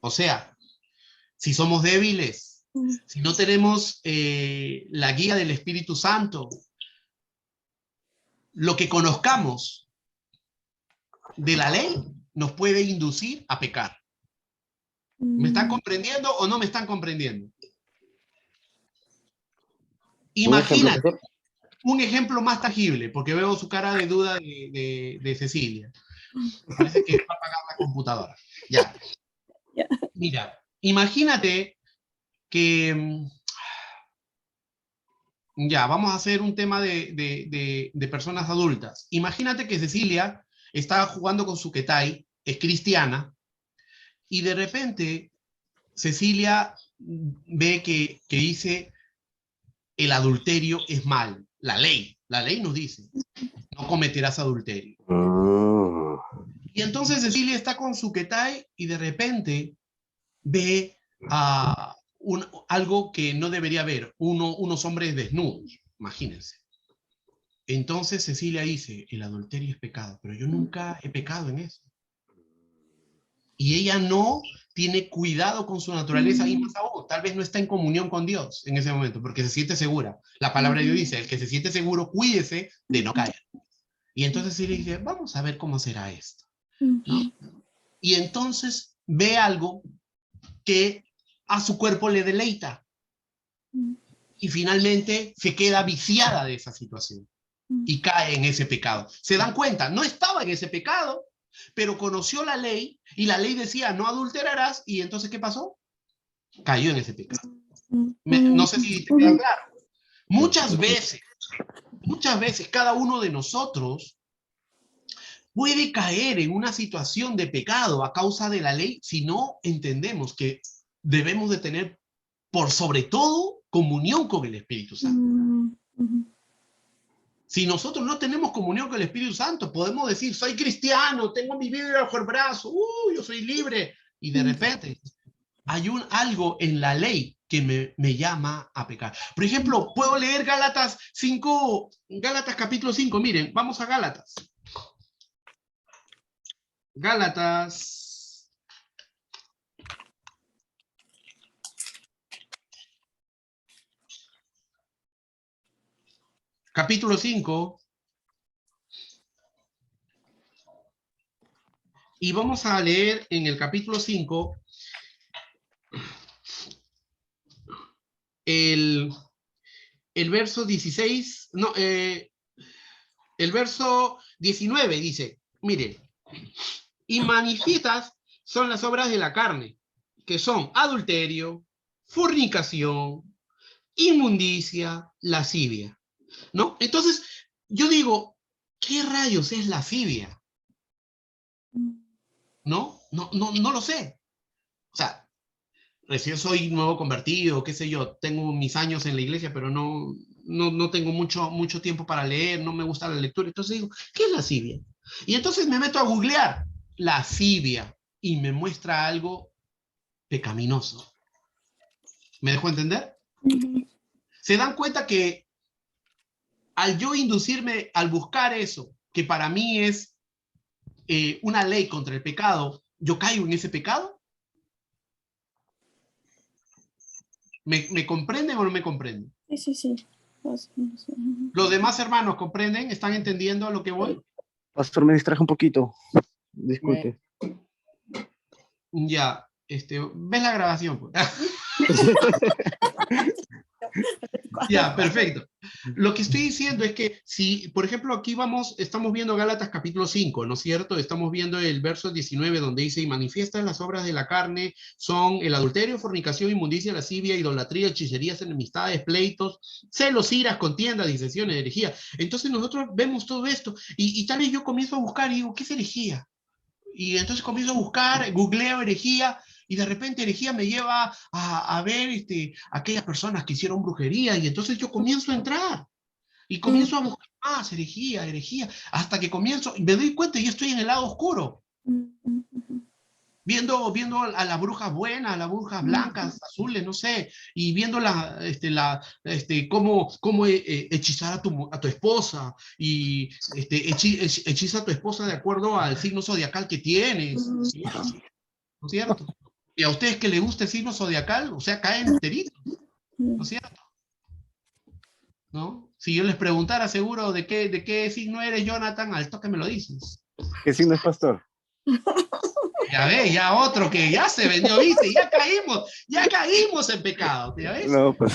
O sea, si somos débiles, si no tenemos la guía del Espíritu Santo, lo que conozcamos de la ley nos puede inducir a pecar. ¿Me están comprendiendo o no me están comprendiendo? Imagínate un ejemplo más tangible, porque veo su cara de duda de Cecilia. Me parece que va a apagar la computadora. Ya. Mira, imagínate que... Ya, vamos a hacer un tema de personas adultas. Imagínate que Cecilia está jugando con su Ketai, es cristiana, y de repente Cecilia ve que dice el adulterio es mal. La ley nos dice, no cometerás adulterio. Y entonces Cecilia está con su Ketai y de repente ve algo que no debería ver, unos hombres desnudos, imagínense. Entonces Cecilia dice, el adulterio es pecado, pero yo nunca he pecado en eso. Y ella no tiene cuidado con su naturaleza, y más aún, tal vez no está en comunión con Dios en ese momento, porque se siente segura. La palabra de Dios dice, el que se siente seguro, cuídese de no caer. Y entonces Cecilia dice, vamos a ver cómo será esto, ¿no? Y entonces ve algo que a su cuerpo le deleita. Y finalmente se queda viciada de esa situación y cae en ese pecado. ¿Se dan cuenta? No estaba en ese pecado, pero conoció la ley y la ley decía no adulterarás, y entonces ¿qué pasó? Cayó en ese pecado. No sé si te queda claro. Muchas veces cada uno de nosotros puede caer en una situación de pecado a causa de la ley si no entendemos que debemos de tener, por sobre todo, comunión con el Espíritu Santo. Si nosotros no tenemos comunión con el Espíritu Santo, podemos decir, soy cristiano, tengo mi Biblia bajo el brazo, yo soy libre, y de repente hay algo en la ley que me llama a pecar. Por ejemplo, puedo leer Gálatas 5, Gálatas capítulo 5, miren, vamos a Gálatas. Gálatas. Capítulo 5. Y vamos a leer en el capítulo 5 el verso 16, no, el verso 19 dice, mire, y manifiestas son las obras de la carne, que son adulterio, fornicación, inmundicia, lascivia, ¿no? Entonces, yo digo, ¿qué rayos es lascivia? ¿No? No lo sé. O sea, recién soy nuevo convertido, qué sé yo, tengo mis años en la iglesia, pero no tengo mucho tiempo para leer, no me gusta la lectura. Entonces digo, ¿qué es lascivia? Y entonces me meto a googlear lascivia y me muestra algo pecaminoso. ¿Me dejó entender? Se dan cuenta que al yo inducirme, al buscar eso, que para mí es una ley contra el pecado, yo caigo en ese pecado. ¿Me comprenden o no me comprenden? Sí. ¿Los demás hermanos comprenden? ¿Están entendiendo a lo que voy? Pastor, me distraje un poquito. Disculpe. Ya, ¿ves la grabación? Pues? Ya, perfecto. Lo que estoy diciendo es que si, por ejemplo, aquí estamos viendo Gálatas capítulo 5, ¿no es cierto? Estamos viendo el verso 19 donde dice, y manifiestan las obras de la carne, son el adulterio, fornicación, inmundicia, lascivia, idolatría, hechicerías, enemistades, pleitos, celos, iras, contiendas, disensiones, herejía. Entonces nosotros vemos todo esto y tal vez yo comienzo a buscar y digo, ¿qué es herejía? Y entonces comienzo a buscar, googleo herejía, y de repente herejía me lleva a ver aquellas personas que hicieron brujería, y entonces yo comienzo a entrar, y comienzo a buscar más herejía, hasta que comienzo, y me doy cuenta y estoy en el lado oscuro, viendo a las brujas buenas, a las brujas blancas, azules, no sé, y viendo cómo hechizar a tu esposa, y hechiza a tu esposa de acuerdo al signo zodiacal que tienes, ¿no es cierto? Y a ustedes que les gusta el signo zodiacal, o sea, caen enteritos, ¿no es cierto? ¿No? Si yo les preguntara seguro de qué signo eres, Jonathan, al toque me lo dices. ¿Qué signo es pastor? Ya ves, ya otro que ya se vendió, ¿viste? Ya caímos en pecado, ¿ya ves? No, pues.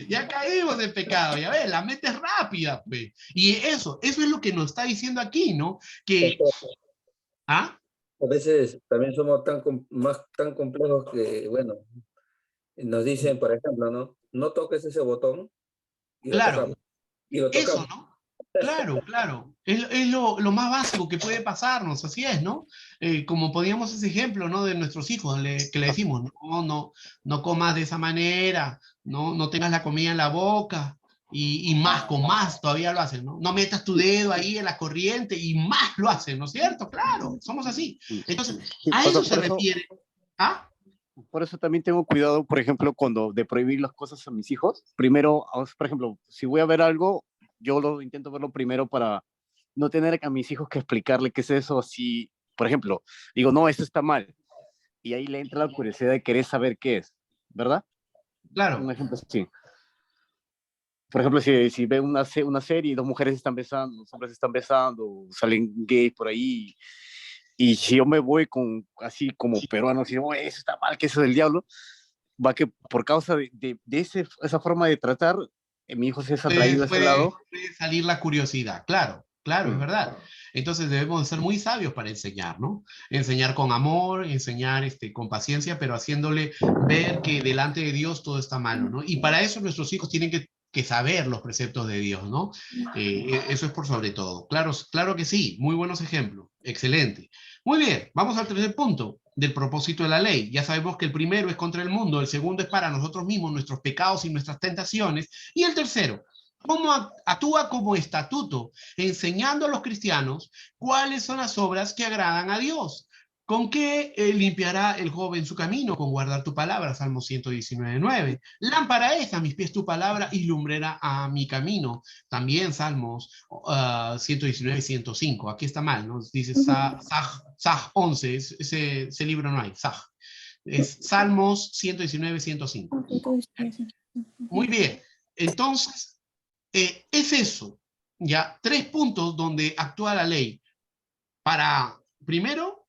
Ya caímos en pecado, ya ves, la mente es rápida, pues. Y eso es lo que nos está diciendo aquí, ¿no? Que, ¿ah? A veces también somos tan complejos que, bueno, nos dicen, por ejemplo, no toques ese botón y lo Claro, tocamos. Y lo eso, tocamos. ¿no? Claro. Es lo más básico que puede pasarnos, así es, ¿no? Como poníamos ese ejemplo, ¿no? De nuestros hijos, que le decimos, no comas de esa manera, no tengas la comida en la boca, y más, con más todavía lo hacen, ¿no? No metas tu dedo ahí en la corriente, y más lo hacen, ¿no es cierto? Claro, somos así. Entonces, Sí, a pastor, eso se refiere. ¿Ah? por eso también tengo cuidado, por ejemplo, cuando de prohibir las cosas a mis hijos. Primero, por ejemplo, si voy a ver algo, yo lo intento verlo primero para no tener a mis hijos que explicarle qué es eso. Si, por ejemplo, digo, no, eso está mal. Y ahí le entra la curiosidad de querer saber qué es, ¿verdad? Un Claro. ejemplo así. Por ejemplo, si ve una serie y dos mujeres están besando, dos hombres están besando, salen gays por ahí, y si yo me voy así como peruano, así, oh, eso está mal, que eso es del diablo, va que por causa de esa forma de tratar, mi hijo se es atraído a ese lado. Puede salir la curiosidad, claro. Claro, es verdad. Entonces debemos de ser muy sabios para enseñar, ¿no? Enseñar con amor, enseñar con paciencia, pero haciéndole ver que delante de Dios todo está malo, ¿no? Y para eso nuestros hijos tienen que saber los preceptos de Dios, ¿no? Eso es por sobre todo. Claro, claro que sí, muy buenos ejemplos. Excelente. Muy bien, vamos al tercer punto del propósito de la ley. Ya sabemos que el primero es contra el mundo, el segundo es para nosotros mismos, nuestros pecados y nuestras tentaciones, y el tercero, ¿cómo actúa como estatuto, enseñando a los cristianos cuáles son las obras que agradan a Dios? ¿Con qué limpiará el joven su camino? Con guardar tu palabra, Salmo 119:9. Lámpara es a mis pies tu palabra y lumbrera a mi camino. También Salmos 119:105. Aquí está mal, ¿no? Dice Saj 11, ese libro no hay, Saj. Es Salmos 119:105. Muy bien, entonces, es eso, ya, 3 puntos donde actúa la ley. Primero,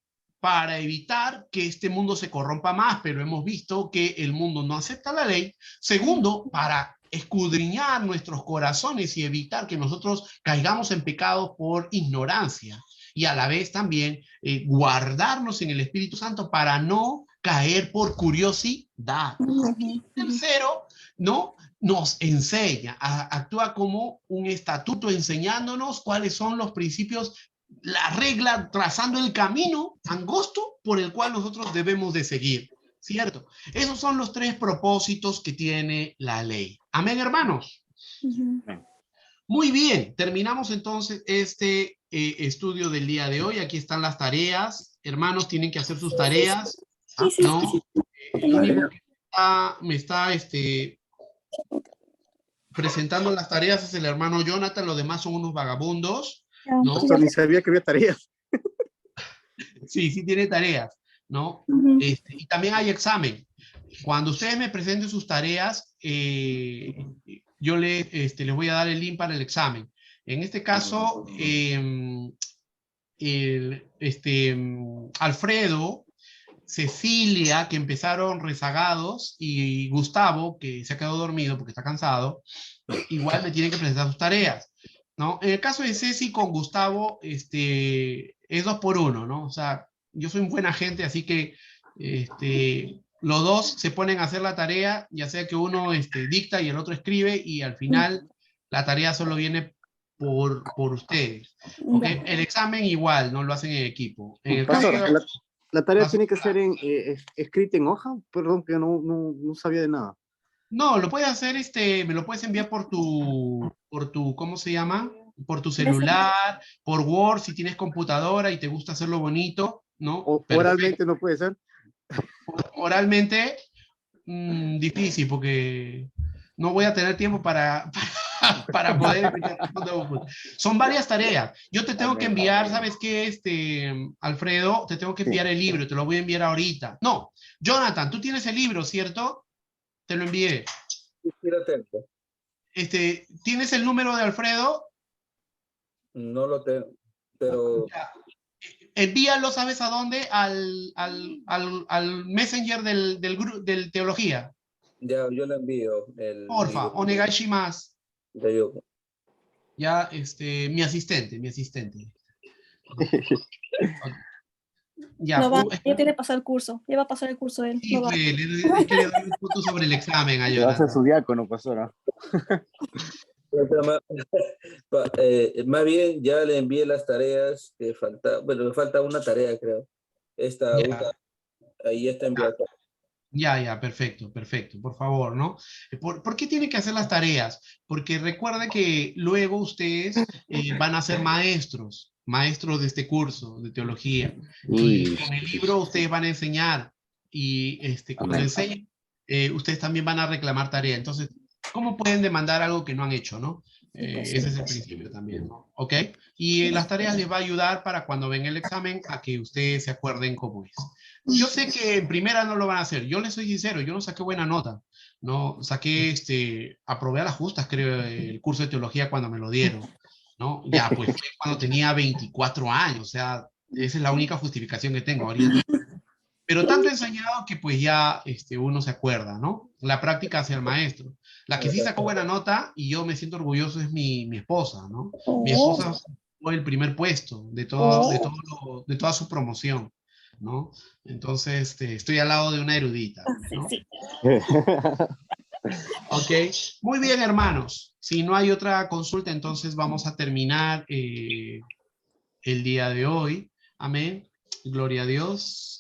para evitar que este mundo se corrompa más, pero hemos visto que el mundo no acepta la ley. Segundo, para escudriñar nuestros corazones y evitar que nosotros caigamos en pecado por ignorancia. Y a la vez también guardarnos en el Espíritu Santo para no caer por curiosidad. Y tercero, ¿no? Nos enseña, actúa como un estatuto enseñándonos cuáles son los principios, la regla, trazando el camino angosto por el cual nosotros debemos de seguir, ¿cierto? Esos son los 3 propósitos que tiene la ley. Amén, hermanos. Muy bien, terminamos entonces este estudio del día de hoy. Aquí están las tareas. Hermanos, tienen que hacer sus tareas, ¿no? El único que me está presentando las tareas es el hermano Jonathan, los demás son unos vagabundos, ¿no? Pastor, ni sabía que había tareas. Sí, sí tiene tareas, ¿no? Y también hay examen. Cuando ustedes me presenten sus tareas, yo les voy a dar el link para el examen. En este caso, Alfredo, Cecilia, que empezaron rezagados, y Gustavo, que se ha quedado dormido porque está cansado, igual me tienen que presentar sus tareas, ¿no? En el caso de Ceci con Gustavo, es 2 por 1, ¿no? O sea, yo soy buena gente, así que los dos se ponen a hacer la tarea, ya sea que uno dicta y el otro escribe, y al final la tarea solo viene por ustedes, ¿ok? El examen igual, ¿no? Lo hacen en equipo. En el Pastor, caso de... la tarea tiene que ser escrita en hoja. Perdón, que no sabía de nada. No, lo puedes hacer, me lo puedes enviar por tu, ¿cómo se llama? Por tu celular, por Word, si tienes computadora y te gusta hacerlo bonito, ¿no? O oralmente no puede ser. Oralmente, difícil, porque no voy a tener tiempo para poder explicar. Son varias tareas. Yo te tengo que enviar, ¿sabes qué, Alfredo? Te tengo que enviar el libro, te lo voy a enviar ahorita. No, Jonathan, tú tienes el libro, ¿cierto? Te lo envié. Sí, lo tengo. ¿Tienes el número de Alfredo? No lo tengo, pero... Ya. Envíalo, ¿sabes a dónde? Al Messenger del Teología. Ya, yo le envío el Porfa, libro. onegai shimasu. Yo. Ya, mi asistente. Ya, ya tiene que pasar el curso. Ya va a pasar el curso él. Sí, No va. pues, es que le doy un punto sobre el examen a Vas a Jonathan. ser su diácono, pastora. Más bien ya le envié las tareas que falta. Bueno, me falta una tarea, creo. Esta Ya. una, ahí está enviada. Ya, perfecto, por favor, ¿no? ¿Por qué tiene que hacer las tareas? Porque recuerda que luego ustedes van a ser maestros de este curso de teología. Y con el libro ustedes van a enseñar, y cuando enseñen, ustedes también van a reclamar tarea. Entonces, ¿cómo pueden demandar algo que no han hecho, no? Ese es el principio también, ¿no? ¿Ok? Y las tareas les va a ayudar para cuando ven el examen a que ustedes se acuerden cómo es. Yo sé que en primera no lo van a hacer. Yo les soy sincero, yo no saqué buena nota. No, saqué, aprobé a las justas, creo, el curso de teología cuando me lo dieron, ¿no? Ya, pues fue cuando tenía 24 años, o sea, esa es la única justificación que tengo ahorita. Pero tanto he enseñado que pues ya uno se acuerda, ¿no? La práctica hacia el maestro. La que sí sacó buena nota, y yo me siento orgulloso, es mi esposa, ¿no? Mi esposa fue el primer puesto de, de toda su promoción, ¿no? Entonces, estoy al lado de una erudita, Sí, ¿no? sí. Ok, muy bien, hermanos. Si no hay otra consulta, entonces vamos a terminar el día de hoy. Amén. Gloria a Dios.